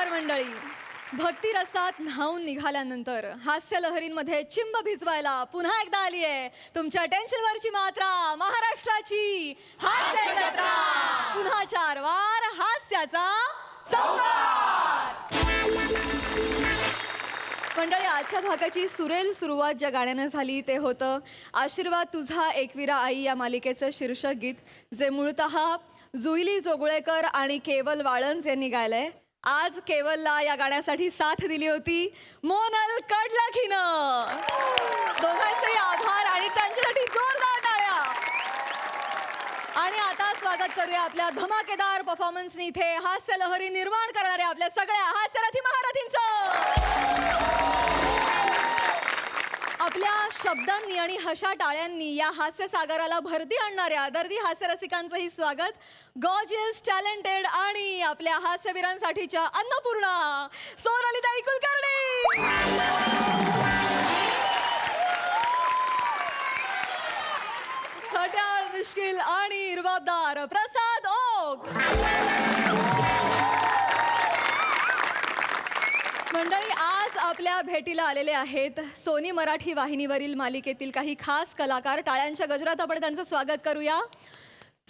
नमस्कार मंडळी. भक्तिरसात न्हाऊन निघाल्यानंतर हास्य लहरींमध्ये चिंब भिजवायला पुन्हा एकदा आली आहे तुमच्या टेन्शनवरची मात्रा, महाराष्ट्राची हास्य जत्रा. पुन्हा 4 वार हास्याचा संहार. मंडळी, आजच्या भागाची सुरेल सुरुवात ज्या गाण्यानं झाली ते होतं आशीर्वाद तुझा एकविरा आई या मालिकेचं शीर्षक गीत, जे मूळतः जुईली जोगळेकर आणि केवल वाळंज यांनी गायलंय. आज केवलला या गाण्यासाठी साथ दिली होती मोनल कडलाखीनं. दोघांचेही आभार आणि त्यांच्यासाठी जोरदार टाळ्या. आणि आता स्वागत करूया आपल्या धमाकेदार परफॉर्मन्सनी इथे हास्य लहरी निर्माण करणाऱ्या आपल्या सगळ्या हास्यरथी महारथींचं. आपल्या शब्दांनी आणि हशा टाळ्यांनी या हास्य सागराला भरती आणणाऱ्या दर्दी हास्यरसिकांचंही स्वागत. गॉर्जियस, टॅलेंटेड आणि आपल्या हास्यवीरांसाठीच्या अन्नपूर्णा सोनालीताई कुलकर्णी. खट्याळ, मिश्किल आणि रुबाबदार प्रसाद ओक. मंडळी, आज आपल्या भेटीला आलेले आहेत सोनी मराठी वाहिनीवरील मालिकेतील काही खास कलाकार. टाळ्यांच्या गजरात आपण त्यांचं स्वागत करूया.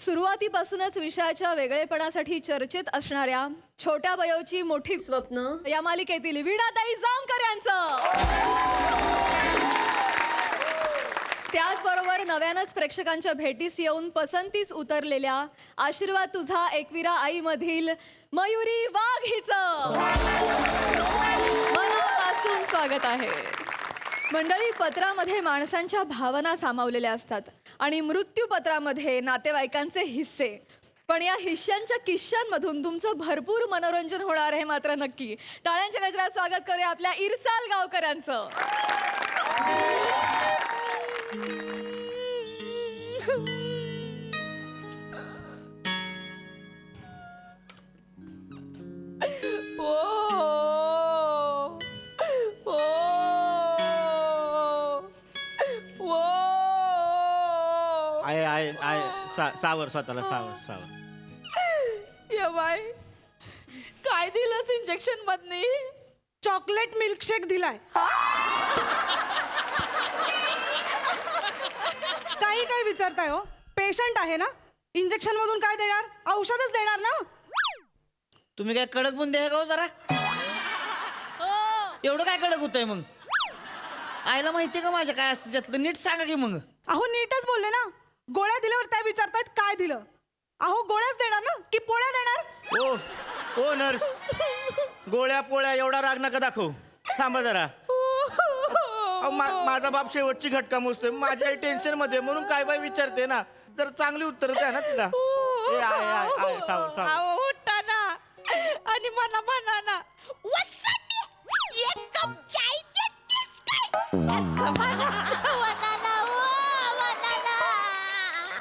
सुरुवातीपासूनच विषयाच्या वेगळेपणासाठी चर्चेत असणाऱ्या छोट्या वयोची मोठी स्वप्न या मालिकेतील वीणाताई जामकर यांचं. त्याचबरोबर नव्यानंच प्रेक्षकांच्या भेटीस येऊन पसंतीस उतरलेल्या आशीर्वाद तुझा एकविरा आई मधील मयुरी वाघ हिचं मनापासून स्वागत आहे. मंडळी, पत्रामध्ये माणसांच्या भावना सामावलेल्या असतात आणि मृत्यूपत्रामध्ये नातेवाईकांचे हिस्से. पण या हिस्स्यांच्या किश्श्यांमधून तुमचं भरपूर मनोरंजन होणार आहे मात्र नक्की. टाळ्यांच्या गजरात स्वागत करूया आपल्या इरसाल गावकरांचं. सावर स्वतःला सावर. या बाय, काय दिलंस इंजेक्शन मधनी? चॉकलेट मिल्कशेक दिलाय. काही काय विचारताय हो? पेशंट आहे ना, इंजेक्शन मधून काय देणार? औषधच देणार ना. तुम्ही काय कडक बुंदे आहे का हो जरा? एवढं काय कडक होतंय मग? आईला माहितीये का माझ्या काय असतं त्यातलं? नीट सांगा की मग. अहो नीटच बोलले ना. गोळ्या दिल्यावर त्या विचारतायत काय दिलं. अहो गोळ्याच देणार ना की पोळ्या देणार? ओ ओ नर्स, गोळ्या पोळ्या एवढा राग नका दाखव. थांबा जरा. माझा बाप शेवटची घटका मोजतोय. माझी आई टेन्शन मध्ये म्हणून काय बाय विचारते ना. तर चांगली उत्तर द्या ना तिला. उठा ना आणि मला म्हणा ना, एक कप चाय देतेस काय? असं म्हणा ना.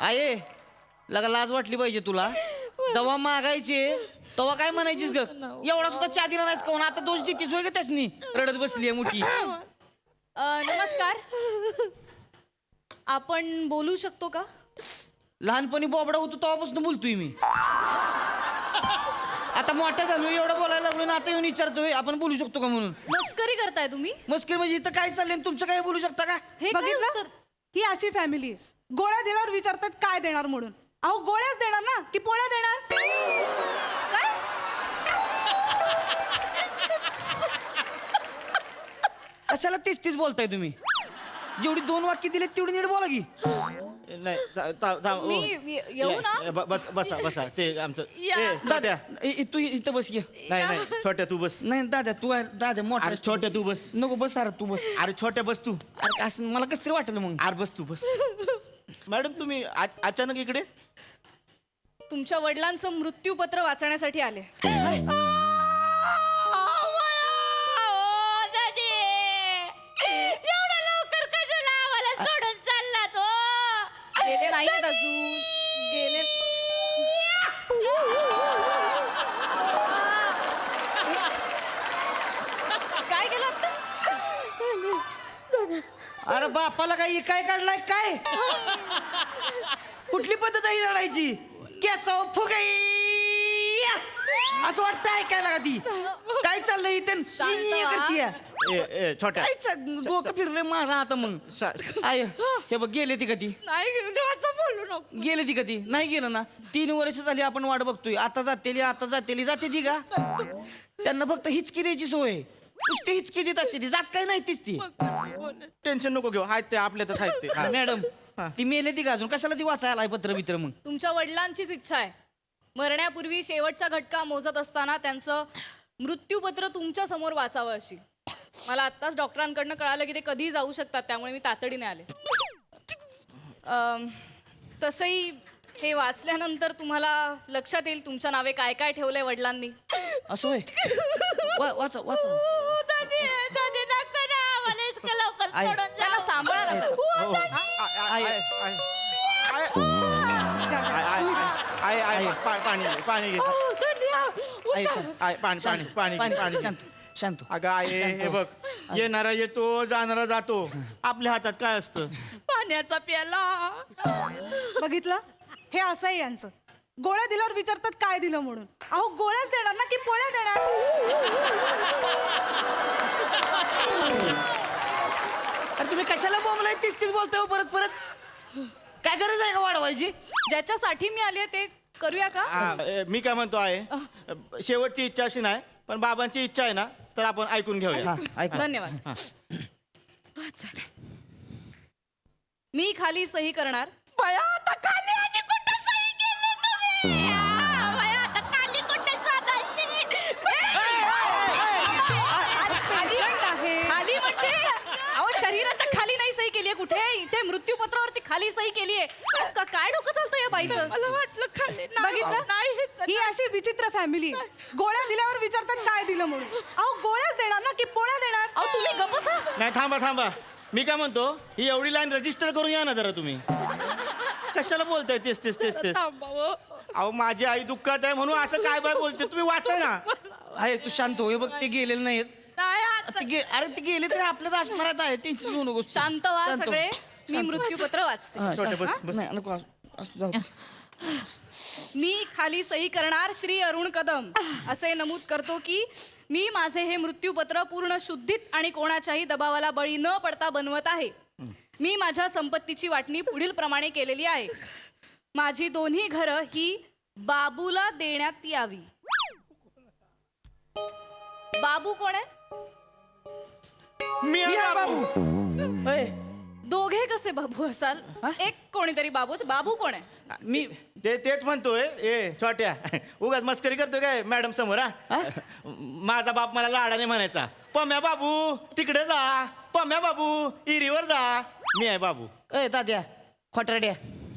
आये, लगा लाज वाटली पाहिजे तुला. जेव्हा मागायचे तेव्हा काय म्हणायचीस ग? एवढा सुद्धा चहा दिला नाहीस कोण? आता दोष देतीस होय ग त्यासनी? रडत बसली आहे मोठी. नमस्कार, आपण बोलू शकतो का? लहानपणी बोबडा होतो तेव्हापासून बोलतोय मी. आता मोठा झालो, एवढं बोलायला लागलो ना, आता येऊन विचारतोय आपण बोलू शकतो का म्हणून. मस्करी करताय तुम्ही? मस्करी म्हणजे इथं काय चाललंय तुमचं काय बोलू शकता का? हे बघितलं, ही अशी फॅमिली आहे. गोळ्या दिल्यावर विचारतात काय देणार म्हणून. अहो गोळ्याच देणार ना की पोळ्या देणार? काय? कशाला तीच बोलताय तुम्ही? जेवढी 2 वाक्य दिलेत तेवढी नीट बोला की. मी येऊ ना? बसा ते आमचं. दाद्या तू इथं बस. नाही छोट्या तू बस. नाही दाद्या तू दाद्या मोठा. अरे छोट्या तू बस. नको बस. अरे तू बस. अरे छोट्या बस तू. अरे असं मला कसं वाटलं मग. अरे बस तू बस. मॅडम तुम्ही अचानक इकडे? तुमच्या वडिलांचं मृत्यूपत्र वाचण्यासाठी आले. एवढ्या लवकर कशाला आम्हाला सोडून चाललात हो? गेले नाही अजून. गेले काय केलं आता? अरे बापाला काय काढलाय काय? कुठली पद्धत आहे लढायची? केसाव फुगाई असं वाटतं ऐकायला का ती काय चाललंय इथे शांत व्हा. करतीये छोट्या डोकं फिरलंय माझा आता मग आय हे बघ गेले ती कधी नाही असं बोलू नको गेले ती कधी नाही गेलं ना 3 वर्ष झाली आपण वाट बघतोय आता जाते ती का त्यांना फक्त हिचकी द्यायची सोय नुसती हिचकी देत असते ती जात काय नाही तीच ती टेन्शन नको घेऊ आहेत ते आपल्यातच आहेत ते हा. मॅडम ती मेले ती का अजून कशाला ती वाचायला आहे पत्र मित्र मग तुमच्या वडिलांचीच इच्छा आहे मरण्यापूर्वी शेवटचा घटका मोजत असताना त्यांचं मृत्यूपत्र तुमच्या समोर वाचावं अशी मला आत्ताच डॉक्टरांकडनं कळालं की ते कधीही जाऊ शकतात त्यामुळे मी तातडीने आले तसंही हे वाचल्यानंतर तुम्हाला लक्षात येईल तुमच्या नावे काय काय ठेवलंय वडिलांनी असं होय वाचा आई. त्यांना सांभाळा ना जरा. हो. आई. आय पाणी घे, पाणी घे आई, शांत. आय पाणी घे. शांत शांत अगं आहे हे बघ येणारा येतो जाणारा जातो आपल्या हातात काय असतं पाण्याचा प्याला बघितलं हे असं आहे यांचं गोळ्या दिल्यावर विचारतात काय दिलं म्हणून अहो गोळ्याच देणार ना की पोळ्या देणार अरे तुम्ही कशाला बोंबलाय तीच बोलताय हो परत काय गरज आहे का वाढवायची ज्याच्यासाठी मी आले ते करूया का मी काय म्हणतो आहे शेवटची इच्छा अशी नाही पण बाबांची इच्छा आहे ना तर आपण ऐकून घेऊया ऐक धन्यवाद मी खाली सही करणार खाली म्हणजे अहो शरीराच्या खाली नाही सही केलीये कुठे इथे मृत्यूपत्रावरती खाली सही केलीये काय डोकं चालतं या बाईचं मला वाटलं खाली बघितलं ही अशी विचित्र फॅमिली आहे गोळ्या दिल्यावर विचारतात काय दिलं म्हणून अहो गोळ्याच देणार ना की पोळ्या देणार अहो तुम्ही गप्प बसा नाही थांबा मी काय म्हणतो ही एवढी लाईन रजिस्टर करून या ना जरा तुम्ही कशाला बोलताय तेच अहो माझी आई दुःखात आहे म्हणून असं काय बाय बोलते तुम्ही वाचा ना आहे तू शांत हो हे बघ ते गेलेले नाहीत अरे ते गेले तरी आपल्याला असणार आहे टेन्शन घेऊ नको शांत व्हा सगळे मी मृत्यूपत्र वाचते हा, छोटे बस, शांत. बस. नाही, नको असं जाऊ. मी खाली सही करणार श्री अरुण कदम असे नमूद करतो की मी माझे हे मृत्यूपत्र पूर्ण शुद्धीत आणि कोणाच्याही दबावाला बळी न पडता बनवत आहे मी माझ्या संपत्तीची वाटणी पुढील प्रमाणे केलेली आहे माझी दोन्ही घरं ही बाबूला देण्यात यावी बाबू कोण आहे मी मी आहे आहे बाबू बाबू अय, दोघे कसे बाबू असाल एक कोणीतरी बाबू बाबू कोण आहे मी तेच म्हणतोय छोट्या उगाच मस्करी करतोय काय मॅडम समोर हा माझा बाप मला लाडाने म्हणायचा पम्या बाबू तिकडे जा पम्या बाबू इरीवर जा मी आहे बाबू अय दाद्या खोटरड्या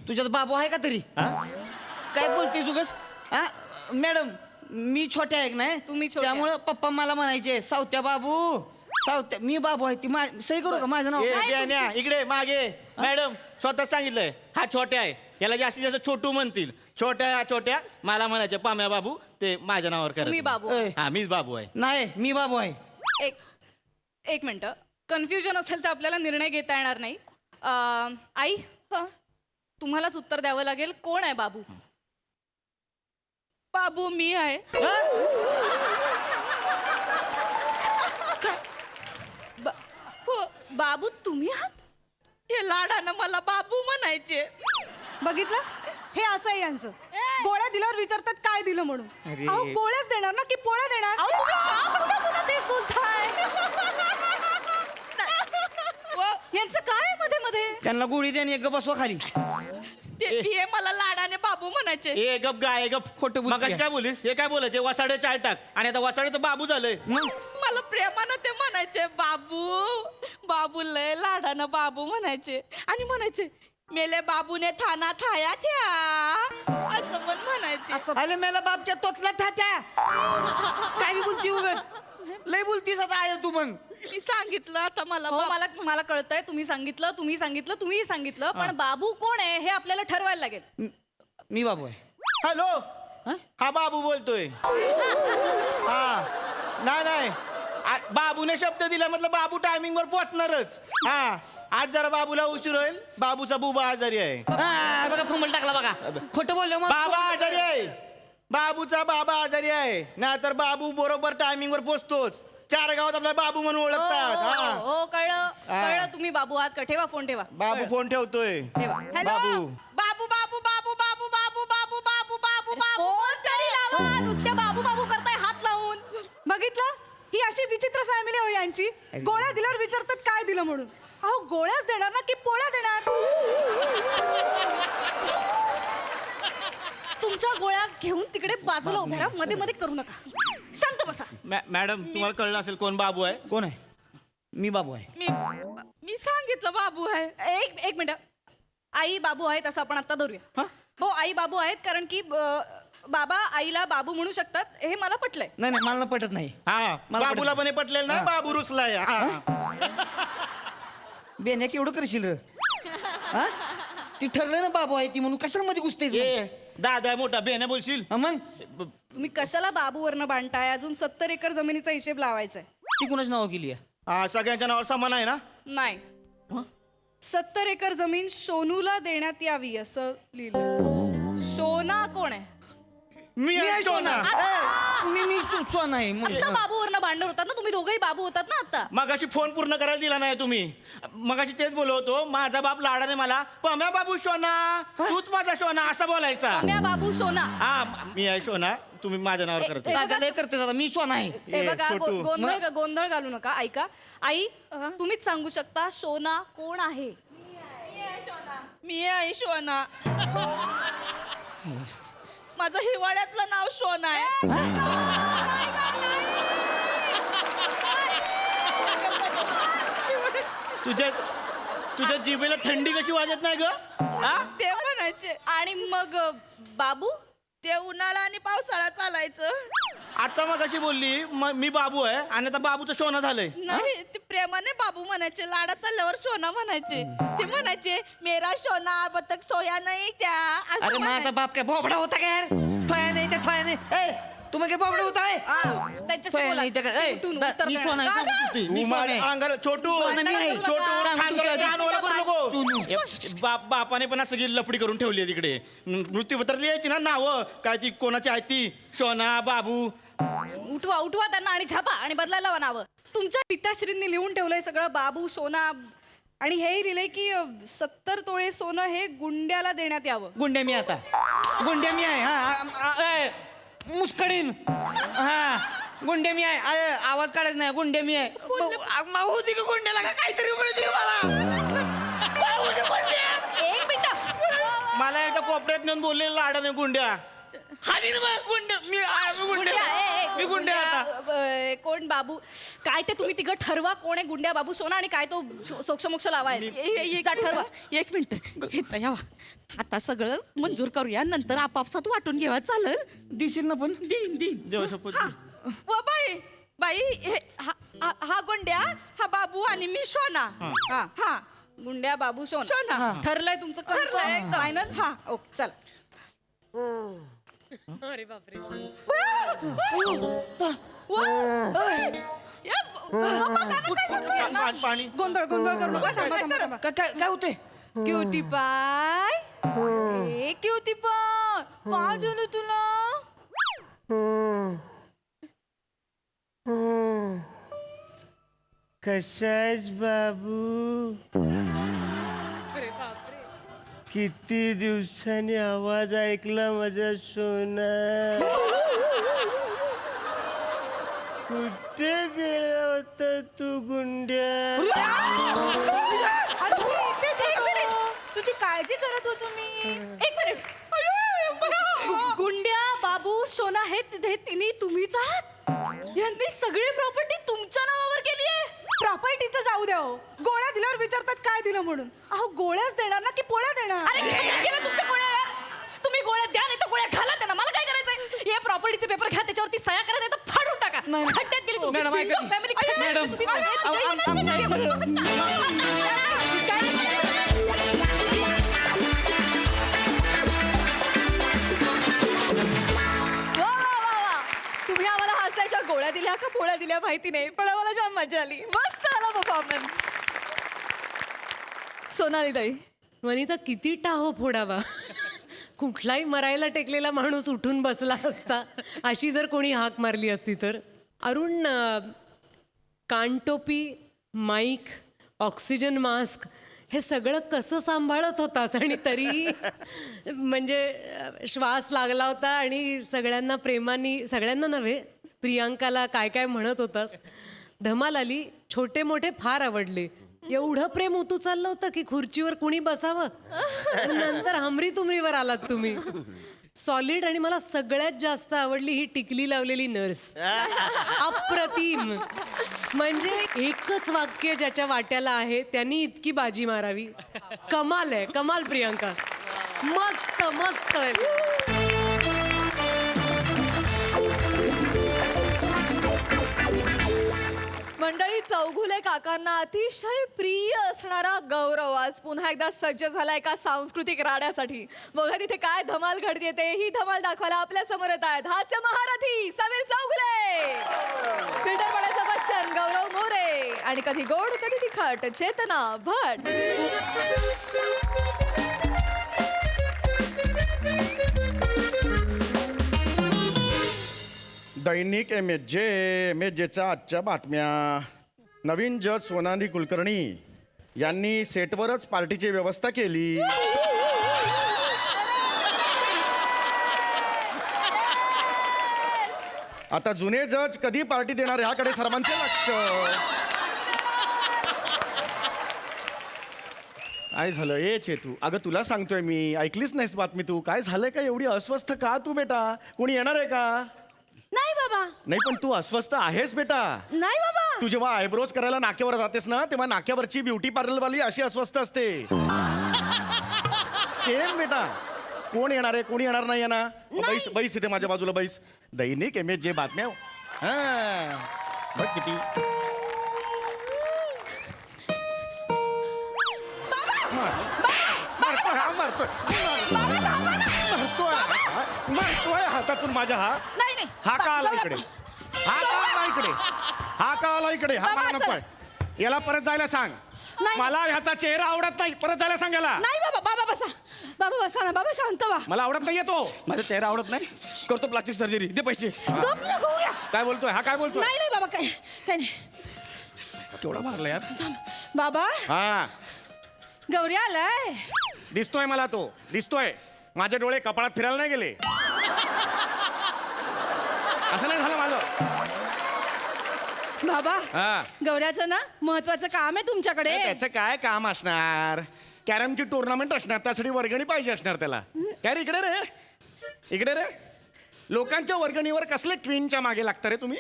तुझ्यात बाबू आहे का तरी काय बोलते जुगस हा मॅडम मी छोट्या आहे नाही तुम्ही छोट्या. त्यामुळे पप्पा मला म्हणायचे सावत्या बाबू सावत्या मी बाबू आहे ती सही करू का माझं नाव न्या इकडे मागे मॅडम स्वतः सांगितलंय हा छोट्या आहे याला जास्तीत जास्त छोटू म्हणतील छोट्या मला म्हणायचे पाम्या बाबू ते माझ्या नावावर तुम्ही करा बाबू अय, हा मीच बाबू आहे नाही मी बाबू आहे एक मिनिट कन्फ्युजन असेल तर आपल्याला निर्णय घेता येणार नाही आई तुम्हालाच उत्तर द्यावं लागेल कोण आहे बाबू बाबू मी आहे बाबू तुम्ही आहात हे लाडानं मला बाबू म्हणायचे बघितलं हे असं आहे यांचं गोळ्या दिल्यावर विचारतात काय दिलं म्हणून अरे. अहो गोळ्याच देणार ना की पोळ्या देणार अहो, तुम्ही का पुन्हा तेच बोलताय यांचं काय आहे मध्ये मध्ये त्यांना गोळी द्या आणि एक बसवा खाली ते मला लाडाने बाबू म्हणायचे ए गप गाय गप खोटं बोलते. मग काय बोलीस हे काय बोलायचे वसाडे चाय टाक आणि आता वसाड्याचं बाबू झालंय मग मला प्रेमानं ते म्हणायचे बाबू लय लाडानं बाबू म्हणायचे आणि म्हणायचे मेले बाबूने थाना थाया थ्या असं पण म्हणायचे अरे मेला बाप त्या तोतला थात्या काय बी बोलती उगाच लय बोलतीस आता आहे तू मग मी सांगितलं आता मला कळतंय तुम्ही सांगितलं तुम्हीही सांगितलं पण बाबू कोण आहे हे आपल्याला ठरवायला लागेल मी बाबू आहे हॅलो हा बाबू बोलतोय हा नाही बाबूने शब्द दिला म्हटलं बाबू टायमिंग वर पोहोचणारच हा आज जरा बाबूला उशीर होईल बाबूचा बुबा आजारी आहे हा, बघा फुंबल टाकला बघा खोटं बोललो मग बाबा आजारी आहे बाबूचा बाबा आजारी आहे नाहीतर बाबू बरोबर टायमिंगवर पोचतोच. 4 गावात आपला बाबू म्हणून ओळखतात. हा. हो कळलं कळलं तुम्ही बाबू आहात का? ठेवा फोन ठेवा. बाबू कळलं. फोन ठेवतोय. ठेवा. बाबू बाबू बाबू बाबू बाबू बाबू बाबू बाबू बाबू बाबू फोन तरी लावा. नुसत्या बाबू बाबू करताय हात लावून. बघितलं ही अशी विचित्र फॅमिली हो यांची. गोळ्या दिल्यावर विचारतात काय दिलं म्हणून. अहो गोळ्याच देणार ना की पोळ्या देणार. तुमच्या गोळ्या घेऊन तिकडे बाजूला उभ्या राहा. मध्ये मध्ये करू नका. शांत बसा. मॅडम तुम्हाला कळलं असेल कोण बाबू आहे. कोण आहे? मी बाबू आहे. मी सांगितलं बाबू आहे. एक मिनिट. आई बाबू आहेत असं आपण आता धरूया. हो आई बाबू आहेत कारण की बाबा आईला बाबू म्हणू शकतात हे मला पटलंय. नाही नाही मला पटत नाही. हा मला बाबूला पटलं. पण हे पटलेलं ना. बाबू रुसलाय. बेन्या केवढं करशील र? हा? ती ठरलं ना बाबू आहे ती म्हणून कशाला मध्ये घुसतेस मग? ए दादा मोठा बेने बोलशील. हा मग तुम्ही कशाला बाबूवरनं बांधताय? अजून 70 एकर जमिनीचा हिशेब लावायचा आहे. ती कुणाच नाव केली आहे? हा सगळ्यांच्या नावावर समान आहे ना. नाही 70 एकर जमीन सोनूला देण्यात यावी असं लिहिलं. सोना कोण आहे? मी आहे सोना. मी सुचवा नाही आता बाबूवरनं भांडण होतात ना. तुम्ही दोघंही बाबू होतात ना आता. मगाशी फोन पूर्ण करायला दिला नाही तुम्ही. मगाशी तेच बोलवतो. माझा बाप लाडाने मला पम्या बाबू सोना तूच माझा सोना असं बोलायचा. सोन्या बाबू सोना. हा मी आहे सोना. तुम्ही माझ्या नावावर करते. बघा- लय करते दादा मी सोना आहे. हे ए, बघा छोटू. गोंधळ घालू नका. ऐका आई तुम्हीच सांगू शकता सोना कोण आहे? मी आहे सोना. माझं हिवाळ्यातलं नाव सोना आहे. तुझ्या जिभेला थंडी कशी वाजत नाही ग. हा ते म्हणायचे. आणि मग बाबू ते उन्हाळा आणि पावसाळा चालायचं. आता मग अशी बोलली मी बाबू आहे आणि आता बाबूचं सोनं झालंय. नाही ते प्रेमाने बाबू म्हणायचे. लाडात आल्यावर सोना म्हणायचे. ते म्हणायचे मेरा सोना बतक सोया नाही त्या असं अरे म्हणायचे. माझा बाप काय बोबडा होता काय यार? थोया नाही त्या थोया नाही. ए तुम्ही काय बोबडा होता आहे? त्यांच्याशी थोया बोला. नाही त्या काय? ए, उठून दा- उत्तर मी देणार. सोना आहे, दादा! सांगतो ते. मी तू सोना माझ्या आहे. अंगाला छोटू सोना मी आहे. छोटू. छोटू सांगतो खांद्याला तुला. कानोला करू नको. सोनू. बापाने पण सगळी लफडी करून ठेवली आहे तिकडे. मृत्यूपत्र लिहायची ना नावं काय ती कोणाची आहे ती सोना बाबू. उठवा उठवा त्यांना आणि छापा आणि बदलायला लावा नावं. तुमच्या पिताश्रींनी लिहून ठेवलंय सगळं बाबू सोना. आणि हेही लिहिलंय की 70 तोळे सोनं हे गुंड्याला देण्यात यावं. गुंड्या मी आता. गुंड्या मी आहे. हा मुस्कडीन. हा गुंड्या मी आहे. आवाज काढायचा नाही. गुंड्या मी आहे. होती का गुंड्याला का काहीतरी मिळते मला. एक मिनिट. मला एकदा कोपऱ्यात नेऊन बोलले लाडाने गुंड्या. हानी ना मग गुंड्या. मी गुंड्या. मी गुंड्या आता. कोण बाबू काय ते तुम्ही तिघं ठरवा कोण आहे गुंड्या बाबू सोना आणि काय तो सोक्षमोक्ष लावायचा ठरवा. एक मिनिट इथं यावा. आता सगळं मंजूर करूया नंतर आपापसात वाटून घेवा चालेल. दिसेल ना पण. दिन दिन जेव्हा शपथ. व बाई बाई हा गुंड्या हा बाबू आणि मी सोना. हा हा गुंड्या बाबू सोना. सोना. ठरलंय तुमचं ठरलंय एकदम. फायनल. हा. ओके चला. पाणी गोंधळ गोंधळ करू नका. थांबा, थांबा, थांबा. काय होते? क्युटी पाय ए क्युटी पाय काय झालं तुला. कशाच बाबू. किती दिवसांनी आवाज ऐकला माझा सोना. कुठे गेला होता तू गुंड्या. अरे मी इथेच होतो. तुझी काळजी करत होतो मी. एक मिनिट. गुंड्या बाबू सोना हे तिन्ही तुम्हीच आहात. यांनी सगळी प्रॉपर्टी तुमच्या नावावर केली आहे. प्रॉपर्टीचं जाऊ द्या हो. गोळ्या दिल्यावर विचारतात काय दिलं म्हणून. अहो गोळ्याच देणार ना की पोळ्या देणार. अरे काय केलं तुमच्या गोळ्या यार? तुम्ही गोळ्या द्या नाही तर गोळ्या घाला त्यांना. मला काय करायचंय? या प्रॉपर्टीचे पेपर घ्या त्याच्यावरती सह्या करा नाही तर फाडून टाका. नाही. खड्ड्यात गेली तुमची मॅडम, ऐका. फॅमिली खड्ड्यात गेली मॅडम, तुम्ही वा वा वा वा. तुम्ही आम्हाला हसायच्या गोळ्या दिल्या का पोळ्या दिल्या माहिती नाही पण आम्हाला जाम मजा आली. मस्त आला परफॉर्मन्स. सोनाली ताई वनिता किती टाहो फोडावा. कुठलाही मरायला टेकलेला माणूस उठून बसला असता अशी जर कोणी हाक मारली असती तर. अरुण, कानटोपी, माईक, ऑक्सिजन मास्क हे सगळं कसं सांभाळत होतास? आणि तरी म्हणजे श्वास लागला होता आणि सगळ्यांना प्रेमाने, सगळ्यांना नव्हे प्रियांकाला काय काय म्हणत होतास. धमाल आली. छोटे मोठे फार आवडले. एवढं प्रेम उतू चाललं होतं की खुर्चीवर कुणी बसावं. नंतर हमरी तुमरीवर आलात तुम्ही. सॉलिड. आणि मला सगळ्यात जास्त आवडली ही टिकली लावलेली नर्स. अप्रतिम. म्हणजे एकच वाक्य ज्याच्या वाट्याला आहे त्यांनी इतकी बाजी मारावी. कमाल आहे, कमाल प्रियांका. मस्त मस्त. मंडळी, चौघुले काकांना अतिशय प्रिय असणारा गौरव आज पुन्हा एकदा सज्ज झाला एका सांस्कृतिक राड्यासाठी. बघा तिथे काय धमाल घडते ते. ही धमाल दाखवायला आपल्या समोर येत आहेत हास्य महारथी समीर चौघुले, फिल्टर पडायचा बच्चन गौरव मोरे आणि कधी गोड कधी तिखट चेतना भट. दैनिक एमएचच्या आजच्या बातम्या. नवीन जज सोनाली कुलकर्णी यांनी सेटवरच पार्टीची व्यवस्था केली. आता जुने जज कधी पार्टी देणार ह्याकडे सर्वांचे लक्ष. काय झालं ए चेतू? अगं तुला सांगतोय मी, ऐकलीच नाहीस बातमी तू? काय झालंय का? एवढी अस्वस्थ का तू बेटा? कोणी येणार आहे का? नाही बाबा. नाही पण तू अस्वस्थ आहेस बेटा. नाही बाबा. तू जेव्हा आयब्रोज करायला नाक्यावर जातेस ना तेव्हा नाक्यावरची ब्युटी पार्लरवाली अशी अस्वस्थ असते. सेम बेटा. कोण येणार आहे, कोणी येणार नाही ना? बैस बैस इथे माझ्या बाजूला बैस. दैनिक एमएच बातम्या. हा बघ किती. मारतोय हातातून माझ्या. हा नाही नाही. हा का आला इकडे? हा का आला इकडे? हा का आला इकडे? हा मला नकोय. याला परत जायला सांग. नाही. मला ह्याचा चेहरा आवडत नाही. परत जायला सांग याला. नाही बाबा. बाबा बसा. बाबा बसा ना. बाबा शांत व्हा. मला आवडत नाहीये तो. माझा चेहरा आवडत नाही. करतो प्लास्टिक सर्जरी. दे पैसे. गप ना गौऱ्या. काय बोलतोय हा? काय बोलतोय? नाही नाही बाबा. काय काय नाही. केवढा मारला यार. बाबा हा गौऱ्या आलाय. दिसतोय मला तो. दिसतोय. माझे डोळे कपाळात फिरायला नाही गेले. असं नाही झालं माझं. बाबा हा गौऱ्याचं ना महत्वाचं काम आहे तुमच्याकडे. त्याचं काय काम असणार? कॅरमची टुर्नामेंट असणार, त्यासाठी वर्गणी पाहिजे असणार त्याला. काय रे इकडे रे, इकडे रे. लोकांच्या वर्गणीवर कसले क्वीनच्या मागे लागता रे तुम्ही?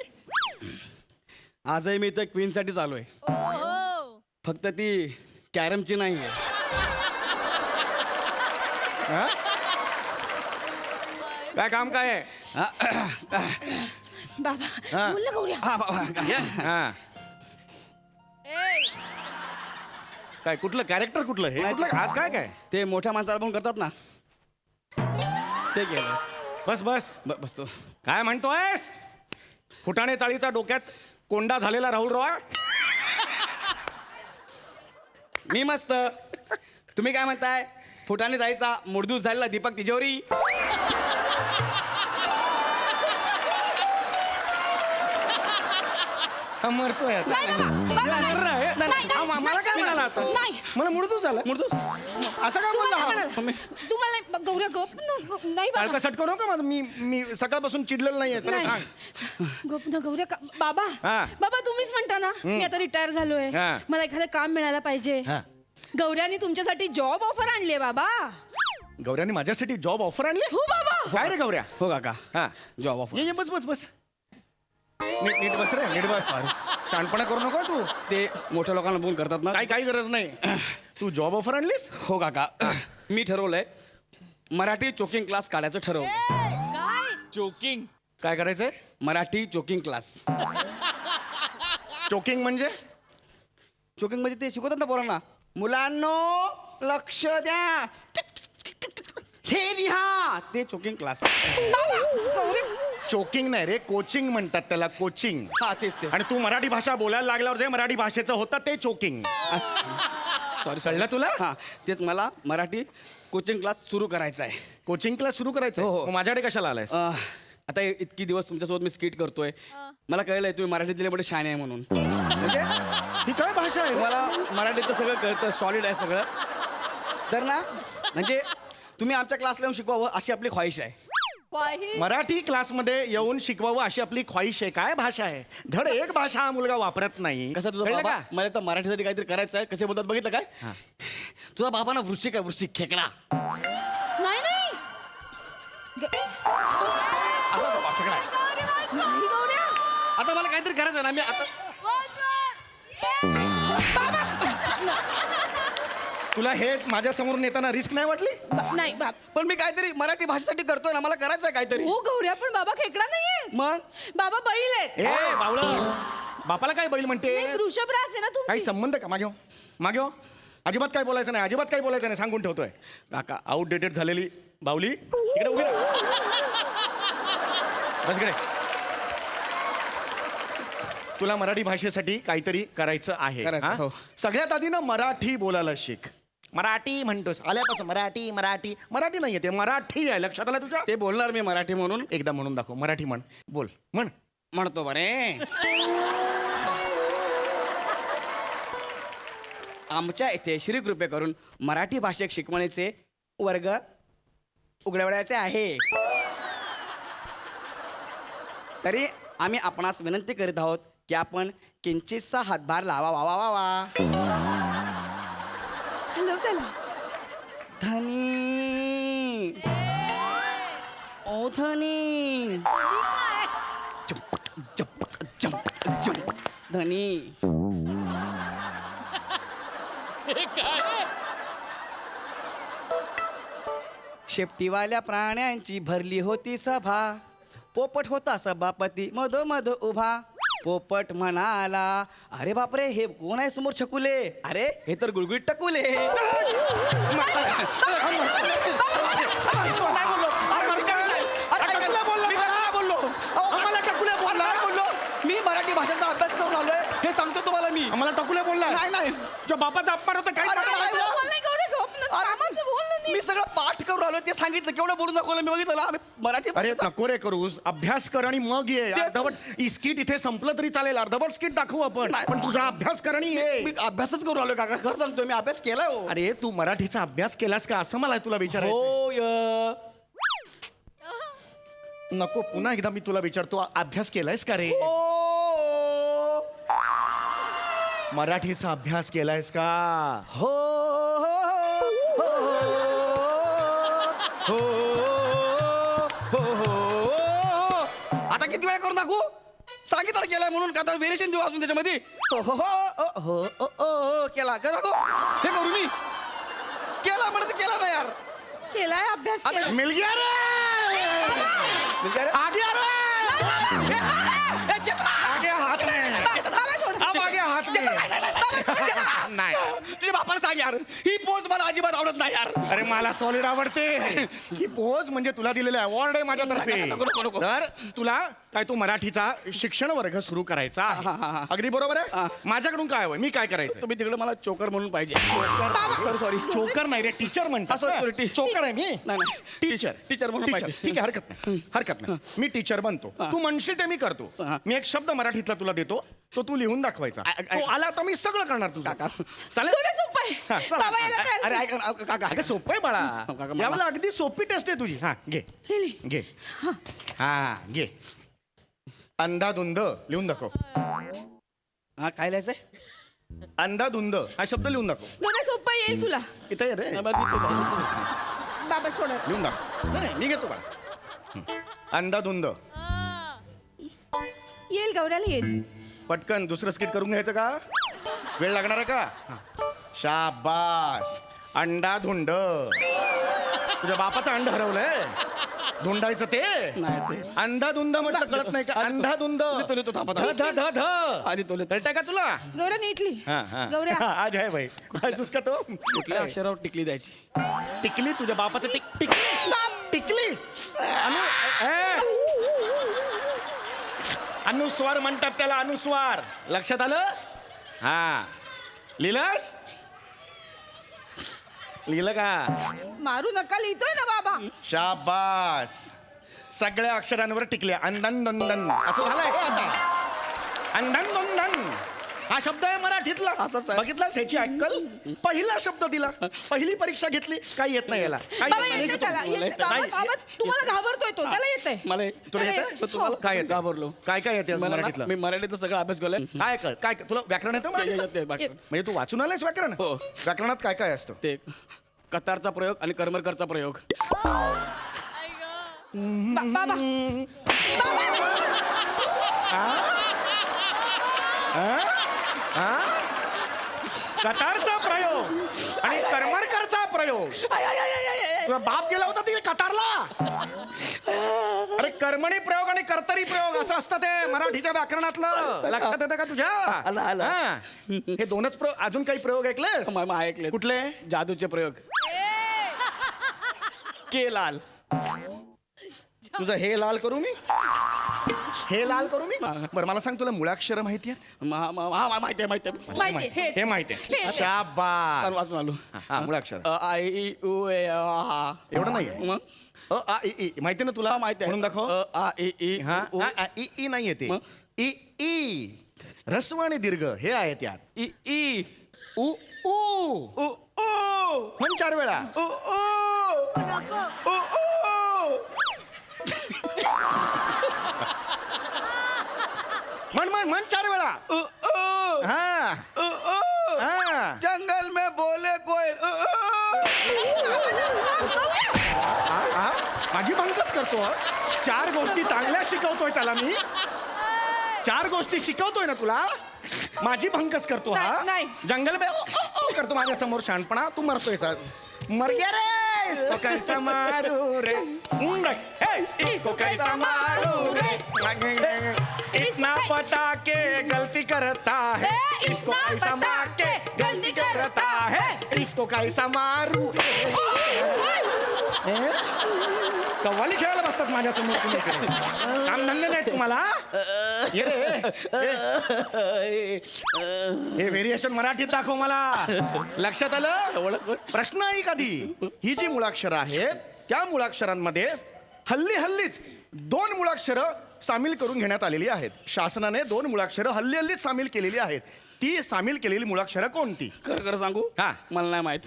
आजही मी इथं क्वीनसाठीच आलोय. फक्त ती कॅरमची नाही आहे. हा? काय काम काय आहे? बाबा हा. बोल ना गौऱ्या. हा काय कुठलं कॅरेक्टर कुठलं हे? कुठलं आज काय काय? ते मोठ्या माणसाला पण करतात ना, ते केलं. बस बस बसतो. काय म्हणतोयस? फुटाणे चाळीचा डोक्यात कोंडा झालेला राहुल रॉय. मी मस्त. तुम्ही काय म्हणताय? फुटाने जायचा मुडदूस झालेला दीपक तिजोरी. मरतोय आता. नाही बाबा. बाबा, नाही. नाही, नाही, मला काय नाही, म्हणाला आता? नाही. मला मुडतूच झाला. मुडदूस असं काय बोलला हा? तुम्हाला गौऱ्या गप ना. नाही बाबा. काळकसट करू का माझं? मी सकाळपासून चिडलेलं नाहीये. तरी नाही. सांग. गप ना गौऱ्या. बाबा हा. बाबा तुम्हीच म्हणता ना मी आता रिटायर झालोय. हा. मला एखादं काम मिळायला पाहिजे. हा. गौऱ्यानी तुमच्यासाठी जॉब ऑफर आणली बाबा. गौऱ्याने माझ्यासाठी जॉब ऑफर आणली? हो बाबा. काय रे गौऱ्या? हो काका. हा जॉब ऑफर. ये बस बस बस. नीट बस रे, नीट बस. शहाणपणा करू नको तू. ते मोठ्या लोकांना बोल करतात ना. काही गरज नाही. तू जॉब ऑफर आणलीस? हो काका. मी ठरवलंय मराठी चोकिंग क्लास काढायचं ठरवलं. चोकिंग काय करायचंय? Marathi choking class. चोकिंग म्हणजे? चोकिंग म्हणजे ते शिकवतात ना पोरांना. मुलांनो लक्ष द्या, हे लिहा. ते चोकिंग क्लास. चोकिंग नाही रे, कोचिंग म्हणतात त्याला. कोचिंग. हा तेच तेच. आणि तू मराठी भाषा बोलायला लागल्यावर जे मराठी भाषेचं होतं ते चोकिंग. सॉरी कळलं तुला? हा तेच. मला मराठी कोचिंग क्लास सुरू करायचा आहे कोचिंग क्लास सुरू करायचं हो, हो. मग माझ्याकडे कशाला आलायस आता इतकी दिवस तुमच्यासोबत मी स्किट करतोय मला कळलंय तुम्ही मराठीत दिल्यामुळे शाणे आहे म्हणून म्हणजे ही काय भाषा आहे मला मराठीत सगळं कळतं सॉलिड आहे सगळं तर ना म्हणजे तुम्ही आमच्या क्लासला येऊन शिकवावं अशी आपली ख्वाहिश आहे वाही मराठी क्लासमध्ये येऊन शिकवावं अशी आपली ख्वाहिश आहे. काय भाषा आहे धड एक भाषा हा मुलगा वापरत नाही कसं तुझा कळलं बाबा का? मला तर मराठीसाठी काहीतरी करायचं आहे कसे बोलतात बघितलं काय तुझा बाबा ना वृश्चिक आहे वृश्चिक खेकडा नाही नाही असा बाबा खेकडा आहे. नाही, गौऱ्या. आता मला काहीतरी करायचं आहे ना मी आता तुला हे माझ्या समोरून येताना रिस्क नाही वाटली नाही बाप पण मी काहीतरी मराठी भाषेसाठी करतोय ना मला करायचं आहे काहीतरी हो गौऱ्या पण बाबा खेकडा नाहीये मग बाबा बैल आहेत ए बावळ बापाला काय बैल म्हणते वृषभ रास आहे ना काही तुमची संबंध का मागे हो. मागे हो. अजिबात काय बोलायचं नाही अजिबात काय बोलायचं नाही सांगून ठेवतोय काका आउटडेटेड झालेली बावली तिकडे उभी राहा. बस इकडे. तुला मराठी भाषेसाठी काहीतरी करायचं आहे करायचं, हा? हो. सगळ्यात आधी ना मराठी बोलायला शिक मराठी म्हणतोस आल्यापासून मराठी मराठी मराठी नाहीये ते मराठी आहे लक्षात आलं तुझ्या ते बोलणार मी मराठी म्हणून एकदा म्हणून दाखव मराठी म्हण बोल म्हण म्हणतो बरे आमच्या इथे श्री कृपे करून मराठी भाषिक शिकवणीचे वर्ग उघडवण्याचे आहे तरी आम्ही आपणास विनंती करीत आहोत की आपण किंचितसा हातभार लावा वा वा वा वा हॅलो त्याला धनी ओ धनी धनी शेपटीवाल्या प्राण्यांची भरली होती सभा पोपट होता सभापती मधोमध उभा पोपट म्हणाला अरे बापरे हे कोण आहे समोर छकुले अरे हे तर गुळगुळीत टकुले मी मराठी भाषेचा अभ्यास करून आलोय हे सांगतो तुम्हाला मी आम्हाला टकुले बोलला नाही नाही जो बापाचा अपमान होता काय अरे, करणार नाही, तुला? अरे, मी सगळं पाठ करून आलो ते सांगितलं केवढं बोलून दाखवलं मी बघितलं ना आम्ही मराठी अरे भाषेचा- नको रे करूस अभ्यास कर आणि मग ये अर्धवट स्किट इथे संपलं तरी चालेल अर्धवट स्किट दाखवू आपण नाही. पण तुझा अभ्यास कर आणि ये मी अभ्यासच करून आलोय काका खरं सांगतोय मी अभ्यास केलाय हो अरे तू मराठीचा अभ्यास केलास का असं मला तुला विचारायचं होय. नको पुन्हा एकदा मी तुला विचारतो अभ्यास केलायस का रे हो. मराठीचा अभ्यास केलायस का हो हो हो हो हो आता किती वेळा करून दाखवू सांगितलं केलंय म्हणून का आता व्हेरिएशन देऊ अजून त्याच्यामध्ये हो हो हो हो हो हो केला का दाखव हे करू मी केला म्हणत केला ना यार केलाय अभ्यास आता मिल गया रे आगे आ रे ए, चित्रा! आगे हात में अब आगे हात में नाही तुझ्या बापाला सांग यार ही पोच मला अजिबात आवडत नाही यार अरे मला सॉलिड आवडते ही पोज म्हणजे तुला दिलेला अवॉर्ड आहे माझ्यातर्फे नको, नको, नको. तर तुला काय तू मराठीचा शिक्षण वर्ग सुरू करायचा हा, हा, आहे हा. अगदी बरोबर आहे माझ्याकडून काय हवंय मी काय करायचं तुम्ही तिकडे मला चोकर म्हणून पाहिजे सॉरी चोकर नाही रे टीचर म्हणतात हा, sorry, ना. चोकर आहे मी नाही. टीचर टीचर म्हणून टीचर पाहिजे. ठीक आहे हरकत नाही मी टीचर बनतो तू म्हणशील ते मी करतो हा. मी एक शब्द मराठीतला तुला देतो तो तू लिहून दाखवायचा तो आला तर मी सगळं करणार तुझं काका. चालेल हा, चला. बाबा याला तयार अरे ऐका ना, काका अगं सोपं आहे बाळा काका, मला- यावेळेला अगदी सोपी टेस्ट आहे तुझी हा घे घे हा घे अंधाधुंद लिहून दाखव हा काय लिहायचंय अंधाधुंद हा शब्द लिहून दाखव गौऱ्या सोपं येईल तुला इथं ये रे बाबा सोडा लिहून दाखव नाही, मी घेतो बाळा अंधाधुंद येईल गौऱ्याला येईल पटकन दुसरं स्किट करून घ्यायचं का वेळ लागणार आहे का शाबास अंडाधुंड तुझ्या बापाचं अंड हरवलंय धुंडायचं ते नाही ते अंधाधुंद म्हटलं कळत नाही का अंधाधुंद लिहितो, लिहितो, थांबा, ध थांबा. ध ध ध आधी तो लिहितो. कळतंय का तुला गौऱ्या नीटली हा हा गौऱ्या आज आहे भाई खायचोस का तो कुठल्या अक्षरावर टिकली द्यायची टिकली तुझ्या बापाचं टिकली अनुस्वार म्हणतात त्याला अनुस्वार लक्षात आलं हा लिहिलंस लिहिलं का? मारू नका लिहितोय ना बाबा. शाबास. सगळ्या अक्षरांवर टिकल्या. अंदन दंदन असं झालंय हे आता. अंदन दंदन हा शब्द आहे मराठीतला. असंच आहे. बघितला ह्याची अक्कल. पहिला शब्द दिला, पहिली परीक्षा घेतली, काही येत नाही याला. काही बाबा येत नाही येते का त्याला. तुला? येते. बाबा नाही. बाबा तुम्हाला घाबरतोय तो. त्याला येतंय. मला तुला त्याला येतं? येतं. तुम्हाला काय येतं? घाबरलो. काय काय येते मला ना, मराठीतलं? मी मराठीतला सगळा अभ्यास केलाय. काय कर काय तुला व्याकरण येतं मराठीतलं? येते बाकी. म्हणजे तू वाचून आलायस व्याकरण? हो. व्याकरणात काय काय असतं? ते कतारचा प्रयोग आणि करमरकरचा प्रयोग. बाबा कतारचा प्रयोग आणि करमरकरचा प्रयोग. तुझा बाप गेला होता तिथे कतारला. अरे कर्मणी प्रयोग आणि कर्तरी प्रयोग असं असतं ते मराठीच्या व्याकरणातलं. लक्षात येतं का तुझ्या? आलं, आलं. हा. हे दोनच प्रयोग. अजून काही प्रयोग ऐकलेस? ऐकले कुठले? जादूचे प्रयोग. के लाल. तुझं हे लाल करू मी? हे लाल करू मी? बरं मला सांग, तुला मुळाक्षर माहिती आहेत? माहिती आहे माहिती आहे. हे माहिती आहे. हे. शाबास. वाचून आलो. हा मुळाक्षर आय ई उ ए आ. एवढं नाहीये. मग अ आ इ ई माहिती ना तुला? माहिती आहे. म्हणून दाखव. आ ई ई हा उ. इ ई नाही येते. मग? इ ई ह्रस्व आणि दीर्घ हे आहे त्यात. ई ई उ ऊ उ उ म्हण 4 वेळा. उ उ उ उ. म्हण 4 वेळा. उ उ हा उ उ. हा. जंगल में बोले कोयल. उ हा? माझी भंकच करतो. 4 गोष्टी चांगल्या शिकवतोय त्याला मी. 4 गोष्टी शिकवतोय ना तुला. माझी भंकस करतो हा. नाही. जंगल में करतो माझ्या समोर शहाणपणा. तू मरतोय आज. मर गया रे. इसको कैसा मारू रे. इसको कैसा मारू रे. इतना पता के गलती करता है. इसको कैसा मार के गलती करता है. इसको कैसा मारू. कव्वाली खेळायला बसतात माझ्या समोर तुम्ही. काम धंदे नाहीत तुम्हाला. ये रे. हे व्हेरिएशन मराठीत दाखव मला. लक्षात आलं? प्रश्न आहे कधी. ही जी मुळाक्षरं आहेत त्या मुळाक्षरांमध्ये हल्लीच 2 मुळाक्षरं सामील करून घेण्यात आलेली आहेत. शासनाने 2 मुळाक्षरं हल्लीच सामील केलेली आहेत. ती सामील केलेली मुळाक्षरं कोणती? खरं सांगू? हा. मला नाही माहित.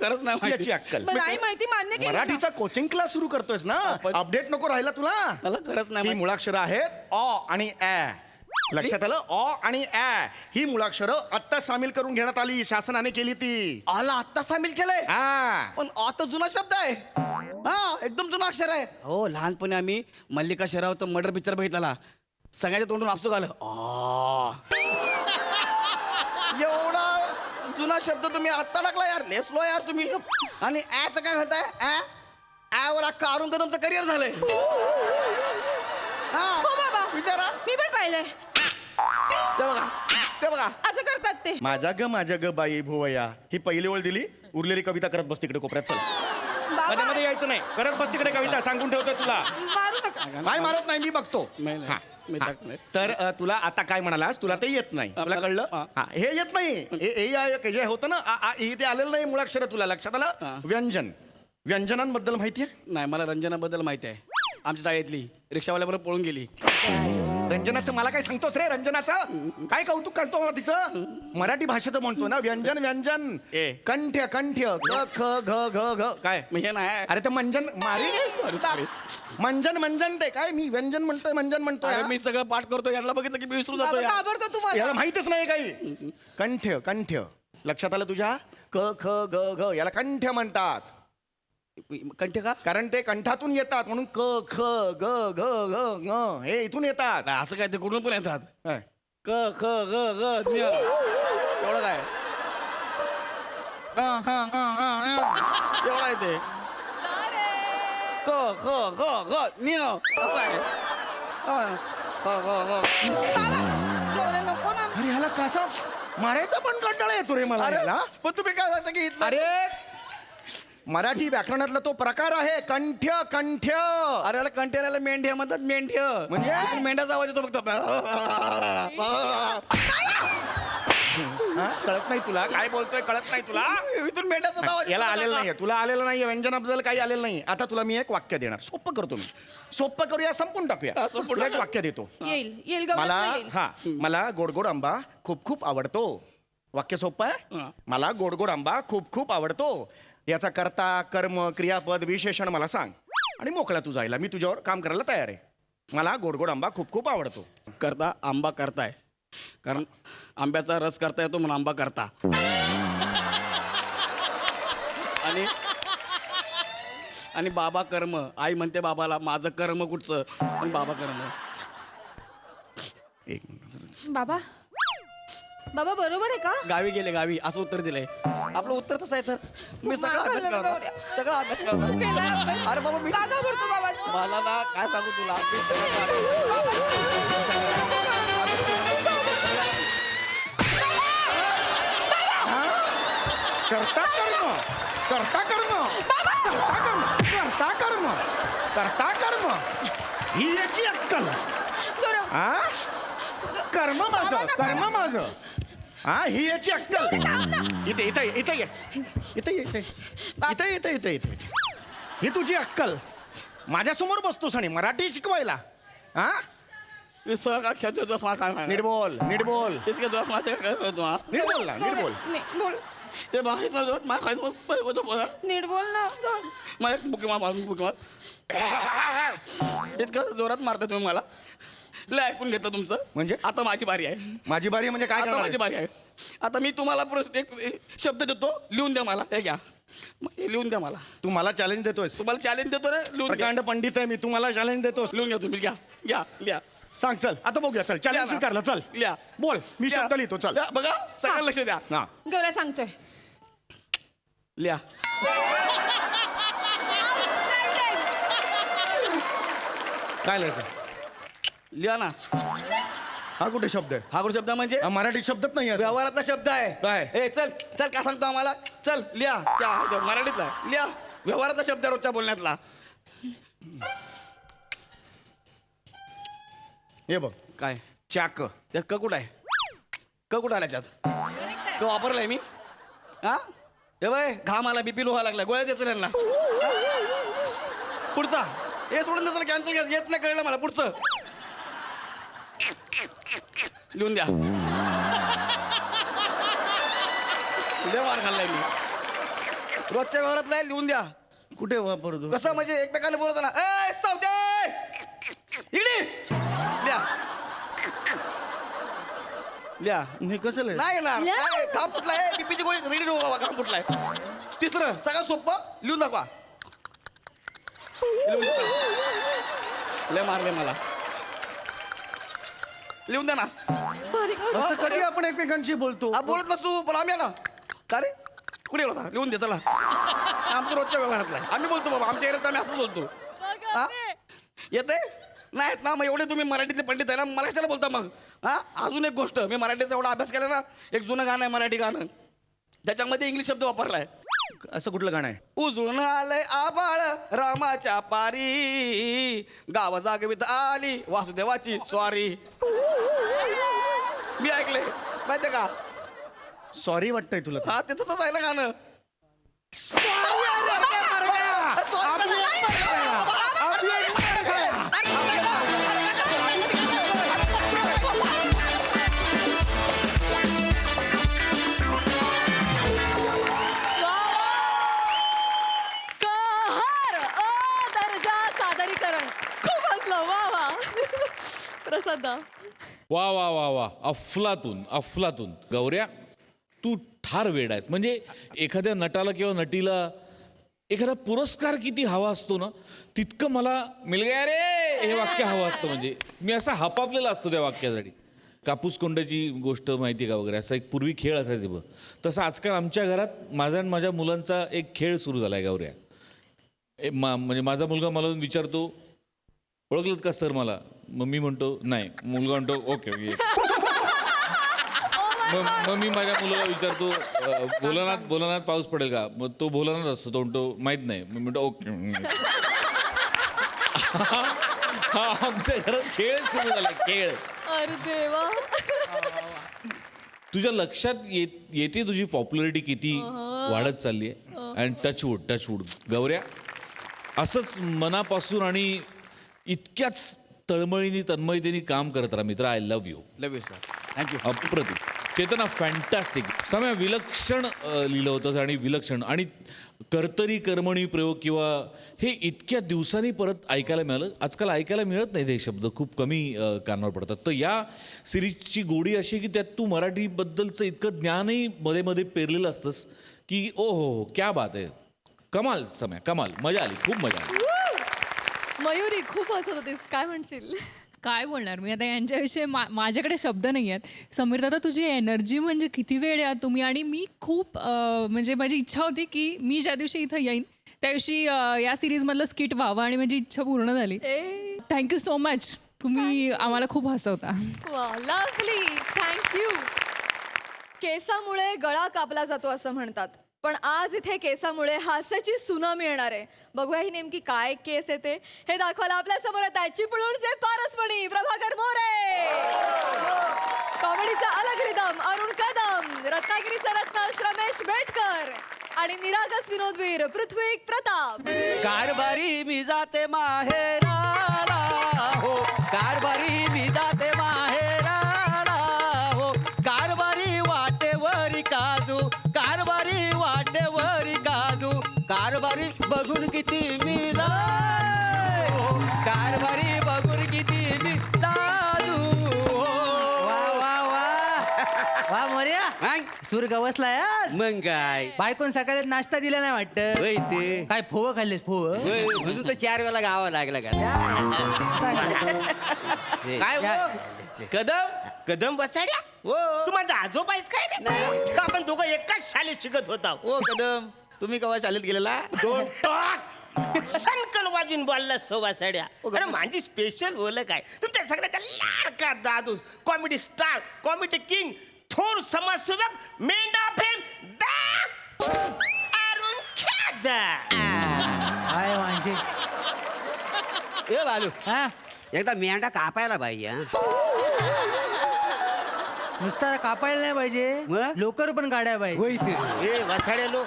खरंच नाही माहिती. याची अक्कल. मग नाही माहिती मान्य केली. मराठीचा कोचिंग क्लास सुरू करतोयस ना. अपडेट नको राहिला तुला. मला खरंच नाही ही माहित. मुळाक्षरं आहेत अ आणि ऍ. लक्षात आलं? अ आणि ऍ ही मुळाक्षरं आत्ता सामील करून घेण्यात आली. शासनाने केली ती. आला आत्ता सामील केलंय. हा. पण आता जुना शब्द आहे. हा एकदम जुना अक्षर आहे. हो लहानपणी आम्ही मल्लिका शेरावचं मर्डर पिक्चर बघितला. सगळ्याच्या तोंडून आपसू आलं. एवढा जुना शब्द तुम्ही आत्ता टाकला यार. लेसलो यार तुम्ही. आणि ॲचं काय म्हणताय? ॲवर अख्खा अरुण कदमचं करिअर झालंय. हो बाबा विचारा. मी पण पाहिलंय. ते बघा. असं करतात ते. माझ्या ग बाई भुवया ही पहिली ओळ दिली. उरलेली कविता करत बस तिकडे कोपऱ्यात. चल मध्ये बाबा मध्ये यायचं नाही. करत बस तिकडे कविता. सांगून ठेवतोय तुला. मारू नका. काय मारत नाही मी बघतो. नाही, नाही. हा. मी हा. टाकलंय. तर तुला आता काय म्हणालास? तुला ते येत नाही. तुला कळलं? हा. हा. हे येत नाही. हे होतं ना आ, आ, इ ते आलेलं नाही मुळाक्षर. तुला लक्षात आलं? हा. व्यंजनांबद्दल माहितीये? नाही मला रंजनाबद्दल माहिती आहे. आमच्या शाळेतली रिक्षावाल्याबरोबर पळून गेली. रंजनाचं मला काय सांगतोस रे? रंजनाचं काय कौतुक करतो मला तिचं. मराठी भाषेचं म्हणतो ना. व्यंजन कंठ्य क ख घ घ घ काय. हे नाही. अरे ते मंजन मारी. सॉरी. मंजन ते काय. मी व्यंजन म्हणतोय अरे हा? मी सगळं पाठ करतो. याला बघितलं की मी विसरून जातो बाबा यार. घाबरतो तुम्हाला. याला माहितच नाही काही. कंठ्य लक्षात आलं तुझ्या? क ख ग घ याला कंठ्य म्हणतात. कंठ्य का? कारण ते कंठातून येतात म्हणून क ख ग घ घ ङ हे इथून येतात. नाही, असं काय ते कुठून पण येतात. काय? क ख ग ग ज्ञ. एवढं काय एवढं आहे ते. क ख ग ग ज्ञ असं आहे. क ख ग. एवढं नको ना. अरे ह्याला कसा मारायचा पण कंटाळा येतो रे मला. अरे ह्याला. पण तुम्ही काय सांगता की इथलं- अरे मराठी व्याकरणातला तो प्रकार आहे कंठ्य. अरे याला कंटेनरला मेंढ्या म्हणतात. मेंढ्य म्हणजे? मेंढ्याचा आवाज येतो फक्त. कळत नाही तुला काय बोलतोय कळत नाही तुला इथून मेंढ्याचा आवाज याला येतो आलेलं का? नाहीये तुला आलेलं नाहीये व्यंजनाबद्दल काही आलेलं नाही आता तुला मी एक वाक्य देणार सोपं करतो मी सोपं करूया संपून टाकूया तुला एक वाक्य देतो येईल गवळ्यात मला येईल. हा मला गोड गोड आंबा खूप खूप आवडतो वाक्य सोपं आहे मला गोड गोड आंबा खूप खूप आवडतो याचा कर्ता कर्म क्रियापद विशेषण मला सांग आणि मोकळा तू जायला मी तुझ्यावर काम करायला तयार आहे मला गोड गोड आंबा खूप खूप आवडतो करता आंबा करताय कारण आंब्याचा रस करता येतो म्हणून आंबा करता आणि बाबा कर्म आई म्हणते बाबाला माझं कर्म कुठचं पण बाबा कर्म एक मिनिट बाबा बाबा बरोबर आहे का गावी गेले गावी असं उत्तर दिलंय आपलं उत्तर तसं आहे तर मी सगळा अभ्यास करता सगळा अभ्यास करता अरे बाबा मी मला ना काय सांगू तुला मी सगळं करता कर्म करता कर्म करता कर्म करता कर्म करता कर्म ही याची अक्कल हा कर्म माझं हा ही याची अक्कल इथे इथे इथे ये इथे ये इथे इथे इथे इथे इथे इथे ही तुझी अक्कल माझ्यासमोर बसतोस आणि मराठी शिकवायला हा मी सगळा खेळतो दोस्त मला काय नीट बोल नीट बोल इतके दोस्त माझे काय करतो हा नीट बोल ना नीट बोल बोल ते बाहेर दोस्त मला काय बोला नीट बोल ना मला बुकी मार इतकं जोरात मारता तुम्ही मला लय ऐकून घेतो तुमचं म्हणजे? आता माझी बारी आहे माझी बारी म्हणजे काय आता करणार माझी आहेस? बारी आहे आता मी तुम्हाला एक शब्द देतो लिहून द्या मला हे घ्या हे लिहून द्या मला तू मला चॅलेंज देतोयस तुम्हाला चॅलेंज देतो रे लिहून घ्या प्रकांड पंडित आहे मी तुम्हाला चॅलेंज देतोस लिहून घ्या तुम्ही घ्या घ्या लिहा सांग चल आता बघूया चल लिहा चॅलेंज ना. स्वीकारलं चल लिहा बोल मी लिहा. शब्द लिहितो चल लिहा. बघा सगळं लक्ष द्या हा गौऱ्या सांगतोय लिहा काय लिहायचं लिहा ना हा कुठे शब्द आहे हा कुठे शब्द म्हणजे हा मराठी शब्दच नाही आहे व्यवहारातला शब्द आहे काय? ए चल चल काय सांगतो आम्हाला चल लिहा त्या आहे मराठीतला लिहा व्यवहारातला शब्द आहे रोजच्या बोलण्यातला हे बघ काय चाक त्यात क कुठं आहे क कुठं आला त्यात क वापरलाय मी हा हे बाय घाम आला बीपी लोहा लागला गोळ्या द्यायचं यांना पुढचा हे सोडून द्यायचं कॅन्सल येत नाही कळलं मला पुढचं लिहून द्या लय मार खाल्लाय मी रोजच्या व्यवहारातला आहे, लिहून द्या कुठे वापरतो कसं म्हणजे एकमेकांना बोलत ना ए सावते इकडे लिहा लिहा नाही कसं लिहायचं? नाही येणार काय, घाम फुटलाय बीपीची गोळी रेडी नको बाबा घाम फुटलाय तिसरं सगळं सोपं लिहून दाखवा लिहून दाखवा. लय मारले मला लिहून द्या ना असं कधी आपण एकमेकांशी बोलतो हा बोलत नसू पण आम्ही आहे ना का रे कुठे होता लिहून दे चला आमच्या रोजच्या व्यवहारातला आहे. आम्ही बोलतो बाबा आमच्या एरियात आम्ही असंच बोलतो हा येते नाहीत ना मग एवढे तुम्ही मराठीतले पंडित आहे ना मला कशाला बोलता मग हा अजून एक गोष्ट मी मराठीचा एवढा अभ्यास केला ना एक जुनं गाणं आहे मराठी गाणं त्याच्यामध्ये इंग्लिश शब्द वापरलाय असं कुठलं गाणं आहे उजळून आलंय आबाळ रामाच्या पारी गाव जागवित आली वासुदेवाची स्वारी मी ऐकले माहितीये का सॉरी वाटतंय तुला ते. हा ते तसंच आहे ना गाणं कहर दर्जा सादरीकरण खूप हसलं वा वा प्रसाद वा वा वा वा अफलातून अफलातून गौऱ्या तू ठार वेड आहेस म्हणजे एखाद्या नटाला किंवा नटीला एखादा पुरस्कार किती हवा असतो ना तितकं मला मिल गया रे हे वाक्य हवं असतं म्हणजे मी असा हपापलेला असतो त्या वाक्यासाठी कापूस कोंड्याची गोष्ट माहिती का वगैरे असा एक पूर्वी खेळ असायचे बघ तसं आजकाल आमच्या घरात माझा आणि माझ्या मुलांचा एक खेळ सुरू झाला आहे गौऱ्या म्हणजे माझा मुलगा मला येऊन विचारतो ओळखलत का सर मला मग मी म्हणतो नाही मुलगा म्हणतो ओके मग मी माझ्या मुलाला विचारतो भोलानाथ पाऊस पडेल का मग तो भोलानाथ असतो तो म्हणतो माहित नाही मी म्हणतो ओके हा आमच्या घरात खेळ सुरू झाला खेळ अरे देवा तुझ्या लक्षात येते तुझी पॉप्युलरिटी किती वाढत चालली आहे. अँड टचवूड गौऱ्या, असंच मनापासून आणि इतक्याच तळमळीने तन्मयतेने काम करत राहा मित्र. I love you. Love you sir. Thank you. अप्रतिम. चेतना फॅन्टॅस्टिक. समय विलक्षण लिहिलं होतंस आणि विलक्षण आणि कर्तरी कर्मणी प्रयोग किंवा हे इतक्या दिवसांनी परत ऐकायला मिळालं. आजकाल ऐकायला मिळत नाही हे शब्द, खूप कमी कानावर पडतात. तर या सिरीजची गोडी अशी की त्यात तू मराठीबद्दलचं इतकं ज्ञानही मध्ये मध्ये पेरलेलं असतंस की ओ हो क्या बात आहे. कमाल समय, कमाल. मजा आली, खूप मजा आली. मयुरी खूप हसत होतीस, काय म्हणशील? काय बोलणार मी आता यांच्याविषयी माझ्याकडे शब्द नाही आहेत. समीर दादा, तुझी एनर्जी म्हणजे किती वेळ या तुम्ही. आणि मी खूप म्हणजे माझी इच्छा होती की मी ज्या दिवशी इथं येईन त्या दिवशी या सिरीजमधलं स्किट व्हावं आणि माझी इच्छा पूर्ण झाली. Thank you so much. तुम्ही आम्हाला खूप हसवता. Lovely, thank you. केसामुळे गळा कापला जातो असं म्हणतात, पण आज इथे केसामुळे हास्याची सुनामी येणार आहे. बघूया ही नेमकी काय केस येते हे दाखवायला आपल्या समोर आहेत चिपळूणचे पारसमणी प्रभाकर मोरे, कॉमेडीचा अलग रिदम अरुण कदम, रत्नागिरीचा रत्न रमेश बेटकर आणि निरागस विनोदवीर पृथ्वी प्रताप. कारभारी मी जाते माहेराला हो, कारभारी मी जाते माहेराला हो, कारभारी वाटेवरी काजू, कारभारी वाटेवरी काजू, कारभारी बघून किती मी जाय हो, कारभारी बघून किती मी जाजू. वा वा वा वा मोर्या, सूर गवसला यार. मग काय बायकोन सकाळी नाश्ता दिला नाही वाटत. होय ते काय फोव खाल्लेस फोव? होय, म्हणून तर 4 वेळा गावा लागला का. काय हो? कदम बसाड्या हो. तू माझा आजोबा आहेस काय रे? का आपण दोघं एकाच शाळेत शिकत होता. ओ कदम, तुम्ही केव्हा शाळेत गेलेला? दोन टॉक सनकन वाजून बोलला सवासाड्या. अरे माझी स्पेशल बोल काय तुमच्या सगळ्याचा लाडका दादूस, कॉमेडी स्टार, कॉमेडी किंग, थोर समाजसेवक, मेंढा फेम अरुण खेदार. काय म्हणजे ए बालू, हा एकदा मेंढा कापायला पाहिजे. नुसता कापायला नाही पाहिजे, मग? लोकर पण काढायला पाहिजे. होय ते ए वासाड्या लो,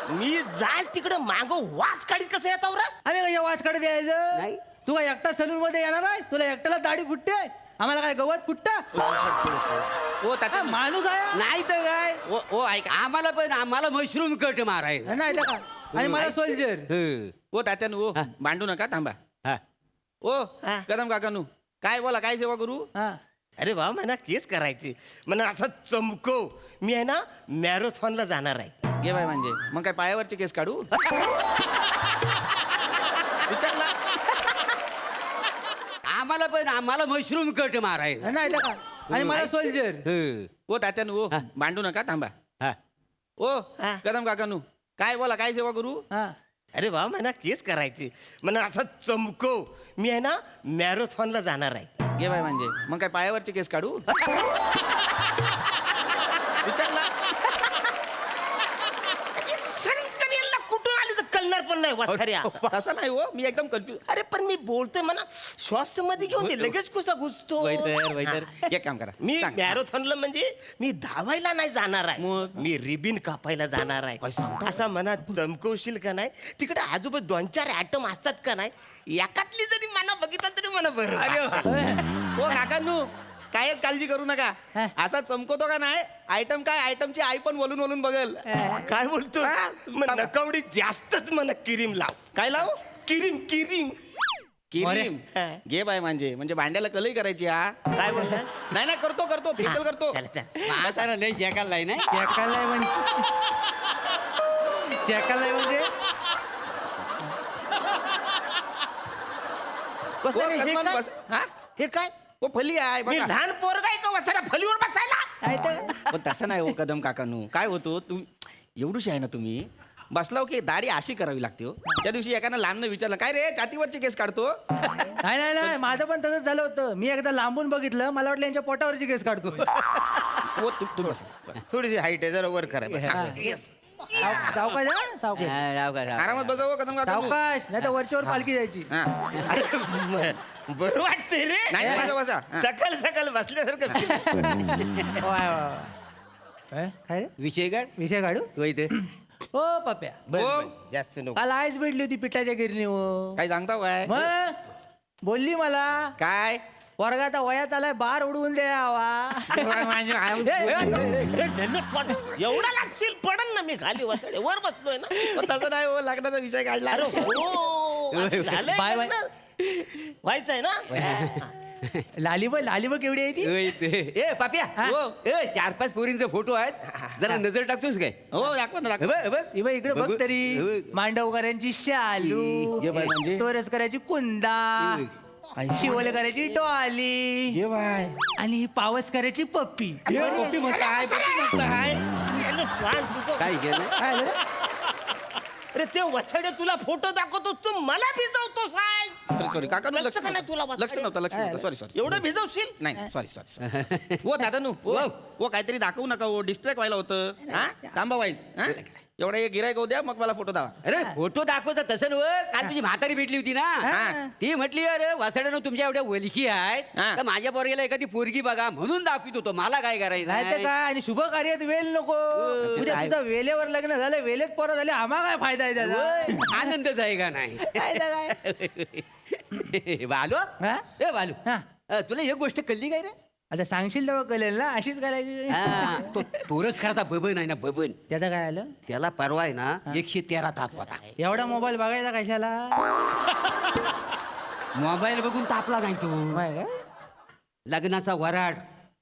मी जाल तिकडे माग वाच काढीत कसं येतो रे? अरे कशा वाच काढत यायचं? नाही. तू काय एकटा सलून मध्ये येणार आहे? तुला एकट्याला दाढी फुटते, आम्हाला काय गवत फुटत? ओ तात्या, माणूस आहे नाही तर काय. ओ ऐक. आम्हाला मशरूम कट मारायचं. नाही तर का? आणि मला सोल्जर. ओ तात्यानु, ओ भांडू नका, थांबा. हा. ओ कदम काकानू, काय बोला, काय सेवा करू? हा अरे वा, मला केस करायचे, मला असं चमकव. मी आहे ना मॅरेथॉनला जाणार आहे. घे बाय म्हणजे, मग काय पायावरचे केस काढू? विचारला. आम्हाला मशरूम कट मारायचं. नाही तर का? आणि मला सोल्जर. ओ तात्यानु, ओ भांडू नका, थांबा. हा. ओ कदम काकानू, काय बोला, काय सेवा करू? हा अरे वा, मला केस करायचे, मला असं चमकव. मी आहे ना मॅरेथॉनला जाणार आहे. घे बाय म्हणजे, मग काय पायावरचे केस काढू? विचारला. सनकनेला कुठून आली तर कळणार पण नाही वासाड्या. तसं नाही हो, मी एकदम कन्फ्युज. अरे पण मी बोलतोय म्हणा श्वास मध्ये घेऊन दे, लगेच कसा घुसतो. वैतर एक काम करा, मी सांग. मॅरेथॉनला म्हणजे मी धावायला नाही जाणार आहे, मग? मी रिबिन कापायला जाणार आहे. असा मनात चमकवशील का नाही? तिकडे आजोबा 2-4 ऍटम असतात का नाही, एकातली जरी मना बघितलं तरी मला बरं वाटतं. ओ काकांनू, कायच काळजी करू नका. असा चमकवतो का नाही, आयटम काय, आयटमची आई पण बोलून बोलून बघल. काय बोलतो नकवडी जास्तच मला क्रीम लाव. काय लाव? Cream cream cream. घे बाय म्हणजे भांड्याला कलई करायची. हा काय बोलला? नाही करतो फेकल करतो. चल, चल. म्हातारा लय जगाला नाही. चेकायला म्हणजे चेकायला म्हणजे बस ओ, अरे, हे कदमान काय? बस. हा? हे काय? ओ फली आहे मी बघा. लहान पोरगा आहे का वसारा फलीवर बसायला? काय तर पण तसं नाही हो कदम काकानू. काय होतो, तुम्ही एवढूशी आहे ना, तुम्ही बसलाव की दाढी अशी करावी लागते हो. त्या दिवशी एकानं लांबनं विचारलं, काय रे छातीवरचे केस काढतो? नाही माझं पण तसंच झालं होतं. मी एकदा लांबून बघितलं, मला वाटलं यांच्या पोटावरची केस काढतो. हो तुम्ही बसा. थोडीशी हाईट आहे, जरा वर करा. Yes. सावकाश हा? सावकाश आरामात बसावं कदम काका तू. सावकाश नाही तर वरच्यावर पालखी जायची हा. बरं वाटतंय रे नाही बसा बसा हा. सकाळ सकाळ बसल्यासारखं वाय, वाय, वाय. काय रे विषय काढ विषय काढू तो इथे हो पप्या जास्त नको काल आईच भेटली होती पिठाच्या गिरणी हो काय सांगता काय मग बोलली मला काय वर्गात वयात आलाय बार उडवून द्यावा माझे एवढा लागशील पडन ना मी खाली वाचडे वर बसलोय ना पण तसं नाही हो लग्नाचा विषय काढला अरे हो झालंय बाय, बाय. लग्न. व्हायचंय ना लालीबा केवढी आहे ती ए पाप्या हो ए 4-5 पोरींचे फोटो आहेत जरा नजर टाकतोस काय हो दाखवा ना दाखवा. बघ, बघ. इबा इकडे बघ बघू. तरी बघ. मांडवकरांची शालू ये बाय म्हणजे? तोरसकराची कुंदा शिवलकराची डॉली ये बाय आणि ही पावसकराची पप्पी पप्पी मस्त आहे पप्पी मस्त आहे काय केलं काय झालं? अरे ते वसडे तुला फोटो दाखवतो तू मला भिजवतो साहेब सॉरी काका कळतं लक्ष का नाही तुला नव्हतं. लक्ष नव्हतं लक्ष नव्हतं सॉरी एवढं भिजवशील नाही सॉरी हो दादा नु हो काहीतरी दाखवू नका हो डिस्ट्रॅक्ट व्हायला होतं हा थांबा वाईज एवढा एक गिरायक होऊ द्या मग मला फोटो दावा अरे फोटो दाखवता तसं नव काल तुझी म्हातारी भेटली होती ना हा. ती म्हटली अरे वासड्यानं तुमच्या एवढ्या वलकी आहेत हा. तर माझ्या पोरगेला एखादी पोरगी बघा म्हणून दाखवित होतो मला काय करायचं नाही तर काय आणि शुभ कार्यात वेल नको उद्या आहे. तुझं वेलेवर लग्न झालं वेलेत पोरं झाले आम्हा काय फायदा आहे त्याचा होय, आनंदच आहे का नाही बालू हा? ए बालू हा. तुला एक गोष्ट कळली काय रे आता सांगशील तेव्हा कळेल ना अशीच करायची हा, तो तोरच खरता बबन आहे ना बबन त्याचं काय आलं त्याला परवा आहे ना 113 ताप होता एवढा मोबाईल बघायचा कशाला मोबाईल बघून तापला नाही तो माय काय लग्नाचा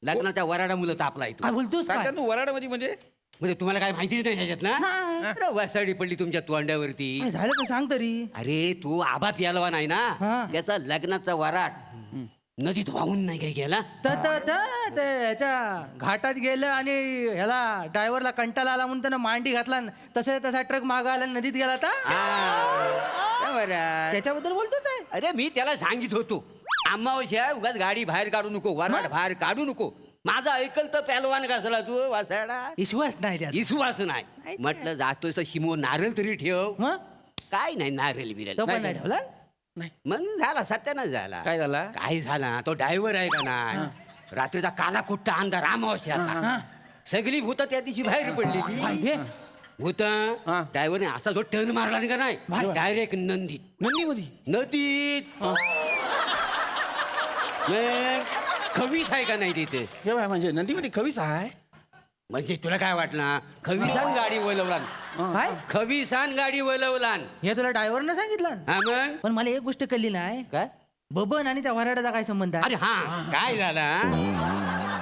लग्नाच्या वराडामुळे तापलाय तो काय बोलतोस काय तात्या वराड म्हणजे म्हणजे तुम्हाला काय माहितीच नाही ह्याच्यात ना अरे वसाडी पडली तुमच्या तोंडावरती काय झालं तर सांग तरी अरे तू आबा प्यालवा नाही हा. ना त्याचा लग्नाचा वराड नदीत वाहून नाही काय गेला ते ह्याच्या घाटात गेलं आणि ह्याला ड्रायव्हरला कंटाळा आला म्हणून त्यानं मांडी घातला तसा ट्रक मागा आला नदीत गेला त्याच्याबद्दल बोलतोच आहे अरे मी त्याला सांगित होतो अमावस्या उगाच गाडी बाहेर काढू नको वराड बाहेर काढू नको माझा ऐकल तर पॅलवान घासला तू वासाडा विश्वास नाही त्यात. विश्वास नाही म्हटलं जातोय शिमो नारळ तरी ठेव मग काय नाही नारळ बिरल तो पण नाही ठेवला मग झाला सत्यानाच झाला काय झाला काय झाला तो ड्रायव्हर आहे का नाही रात्रीचा काला कुट्टा अंधार अमावस्या सगळी भूत त्या दिवशी बाहेर पडली काय हे? भूत ड्रायव्हरने असा जो टर्न मारला नाही का नाही डायरेक्ट नंदीत नदीत मग खवीस आहे का नाही तिथे हे बाय म्हणजे नदीमध्ये खवीस आहे म्हणजे तुला काय वाटलं खवीसान गाडी वळवलान काय खवीसान गाडी वळवलान हे तुला ड्रायव्हरनं सांगितलं हा मग पण मला एक गोष्ट कळली नाही काय बबन आणि त्या वराडाचा काय संबंध आहे अरे हा काय झाला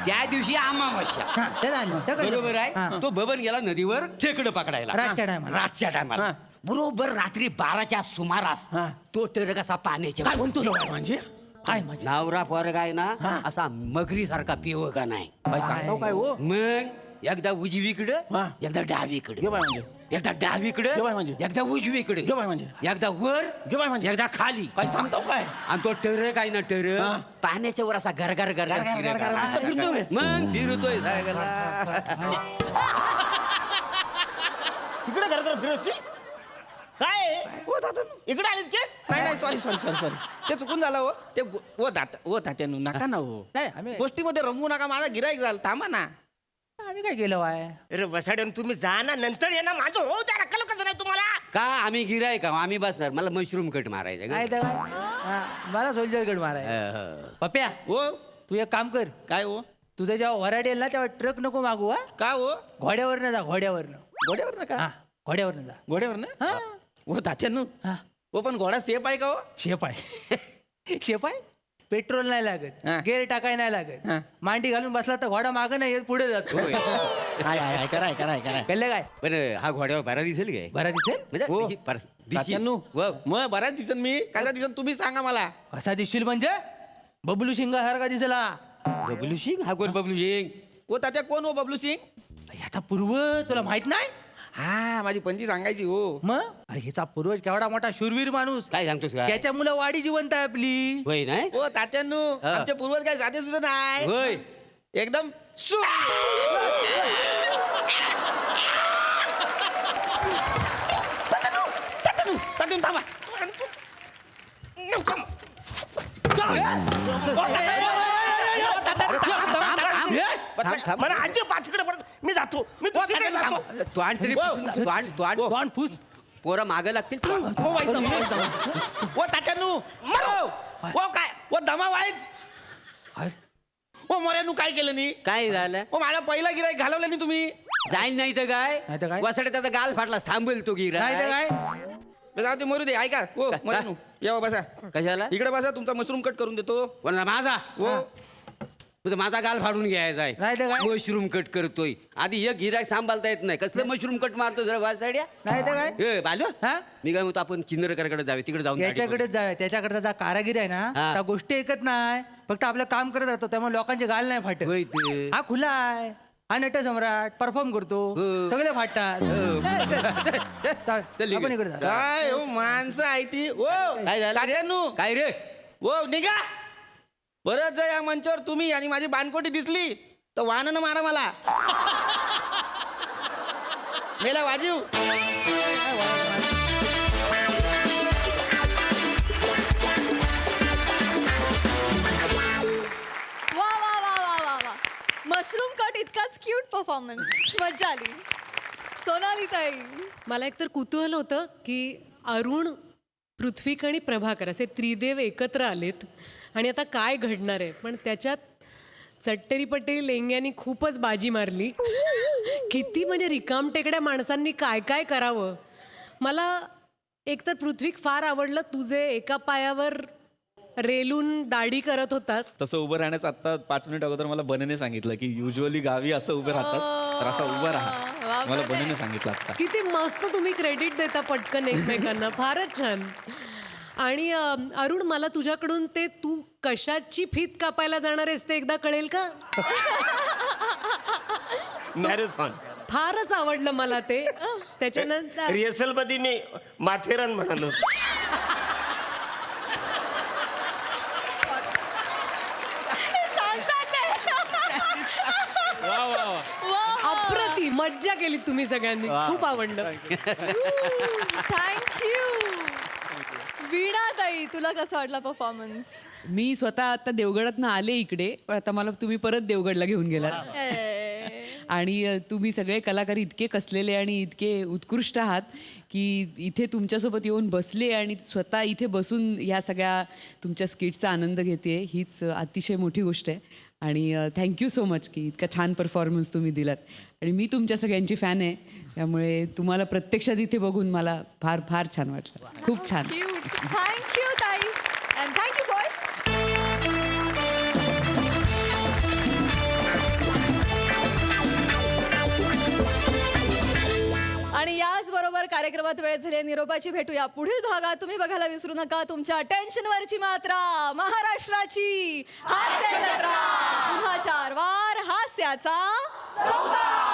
त्या दिवशी अमावस्या हा, ते झालं, ते कळलं. बरोबर हा. आहे तो बबन गेला नदीवर खेकडं पकडायला रातच्या टायमाला. रातच्या टायमाला बरोबर रात्री 12च्या सुमारास तो टरक असा पाण्याच्या काय म्हणतो म्हणजे काय माझी नवरा पोरग आहे ना असा मगरी सारखा पिव का नाही काय सांगताव काय हो मग एकदा उजवीकडं एकदा डावीकडे घे बाय म्हणजे एकदा डावीकडे घे बाय म्हणजे. एकदा उजवीकडे घे बाय म्हणजे. एकदा वर घे बाय म्हणजे. एकदा खाली काय सांगताव काय आणि तो टरक आहे ना टरक पाण्याच्या वर असा गरगर गरगर, गरगर, नुसतं फिरतोय. मग फिरतोय सायकलला. इकडे घर फिरवशील काय हो दादा इकडे आलीत केस नाही सॉरी ते चुकून झालं हो ते ओ दाता ओ तात्यानू नका ना हो नाही आम्ही गोष्टीमध्ये रमवू नका माझा गिराईक झाला थांबा ना आम्ही काय केलं वाय अरे वसाड्यान तुम्ही जा ना नंतर ये ना माझं हो त्या रक्कल कसं नाही तुम्हाला का आम्ही गिराय का आम्ही बसणार मला मशरूम कट मारायचं काय तर काय हा, मला सोल्जर गड माराय पप्या हो तू एक काम कर काय हो तुझं जेव्हा वराड येईल ना तेव्हा ट्रक नको मागू हा का हो घोड्यावरनं जा घोड्यावरनं घोड्यावर ना हा का घोड्यावरनं जा घोड्यावर ना हा हो तात्यानू हा हो पण घोडा सेफ आहे का हो शेप आहे शेप आहे पेट्रोल नाही लागत हा. गेअर टाकाय नाही लागत हा. मांडी घालून बसला तर घोडा मागं नाही येत, पुढे जातो आहे कराय कळलं काय पण हा घोड्यावर बरा दिसेल काय बरं दिसेल म्हणजे हो. दिसेल. तात्यानू व. मग बऱ्याच दिसन मी कसा दिसन तुम्ही सांगा मला कसा दिसशील म्हणजे बबलू शिंगासारखा दिसला बबलू सिंग हा कोण बबलू सिंग हो तात्या कोण हो बबलू सिंग आता पूर्व तुला माहित नाही हा माझी पंची सांगायची हो मग अरे ह्याचा पूर्वज केवढा मोठा शूरवीर माणूस काय सांगतोस का त्याच्या मुलं वाडी जिवंत आहे आपली होय नाही हो तात्यानू हा. आमचे पूर्वज काय साधे सुद्धा नाही होय एकदम देऊन थांबा मला आजी पाठीकडे पडत मी जातो मी दुसरीकडे जातो. तू आण तरी तू आण फुस पोरं मागं लागतील ओ तात्यानू मरो ओ काय ओ दमा वाईज ओ मोऱ्यानू काय केलं नी काय झालं ओ मला पहिला गिराईक घालवलं नाही तुम्ही जाईल नाही तर काय नाही तर काय? वसडे त्याचा गाल फाटला थांबेल तो गिरा नाही तर काय जाऊ दे मरू दे ऐका ओ मोऱ्यानू या बसा कशाला इकडे बसा तुमचा मशरूम कट करून देतो कोणाला माझा ओ तुझा माझा गाल फाडून घ्यायचा नाही तर काय? आहे मशरूम कट करतोय आधी एक गिराक सांभाळता येत नाही कसलं मशरूम कट मारतो जरा वाजड्या नाही तर काय ए बालू हा? मी काय म्हणतो आपण चिंदरकरकडे जावे तिकडे जाऊन दाढी त्याच्याकडेच जाऊया त्याच्याकडचा जा कारागीर आहे ना हा. त्या गोष्टी ऐकत नाही फक्त आपलं काम करत राहतो त्यामुळे लोकांचे गाल नाही करू. फाटत होय ते. हा खुला आहे हा नट सम्राट परफॉर्म करतो हो. सगळे फाटतात चल, आपण इकडे जा. काय हो माणसं आहे ती ओ काय झालं रे? तात्यानू काय रे ओ निघा बरंच जर या मंचावर तुम्ही आणि माझी बानकोटी दिसली तर वाहनानं मारा मला मेला वाजीव वा वा वा वा वा वा मशरूम कट इतकाच क्यूट परफॉर्मन्स मज्जा आली. सोनाली ताई मला एकतर कुतूहल होतं की अरुण पृथ्वीक आणि प्रभाकर असे त्रिदेव एकत्र आलेत आणि आता काय घडणार आहे पण त्याच्यात चट्टेरी पट्टेरी लेंग्यांनी खूपच बाजी मारली किती म्हणजे रिकामटेकड्या माणसांनी काय काय करावं. मला एकतर पृथ्वीक फार आवडलं तुझे एका पायावर रेलून दाढी करत होतास. तसं उभं राहण्याचं आता 5 मिनिट अगोदर मला बनेने सांगितलं की युजली गावी असं उभं राहतात तर असं उभं राहा मला बनेने सांगितलं आता. किती मस्त तुम्ही क्रेडिट देता पटकन एकमेकांना फारच छान. आणि अरुण मला तुझ्याकडून ते तू कशाची फीत कापायला जाणार आहेस ते एकदा कळेल का. मॅरेथॉन फारच आवडलं मला ते. त्याच्यानंतर रिहर्सल मध्ये मी माथेरान म्हणालो अप्रतिम मज्जा केली तुम्ही सगळ्यांनी खूप आवडलं. थँक्यू. वीणा ताई तुला कसा वाटला परफॉर्मन्स. मी स्वतः आता देवगडातनं आले इकडे पण आता मला तुम्ही परत देवगडला घेऊन गेलात आणि तुम्ही सगळे कलाकार इतके कसलेले आणि इतके उत्कृष्ट आहात की इथे तुमच्यासोबत येऊन बसले आणि स्वतः इथे बसून ह्या सगळ्या तुमच्या स्किट्सचा आनंद घेते हीच अतिशय मोठी गोष्ट आहे. आणि थँक्यू सो मच की इतका छान परफॉर्मन्स तुम्ही दिलात आणि मी तुमच्या सगळ्यांची फॅन आहे त्यामुळे तुम्हाला प्रत्यक्षात इथे बघून मला फार फार छान वाटलं. खूप छान. थँक्यू ताई अँड थँक्यू बॉय. आणि याचबरोबर कार्यक्रमात वेळ झाली निरोपाची. भेटूया पुढील भागात. तुम्ही बघायला विसरू नका तुमच्या टेन्शनवरची मात्रा महाराष्ट्राची हास्य जत्रा. पुन्हा 4 वार हास्याचा संवाद.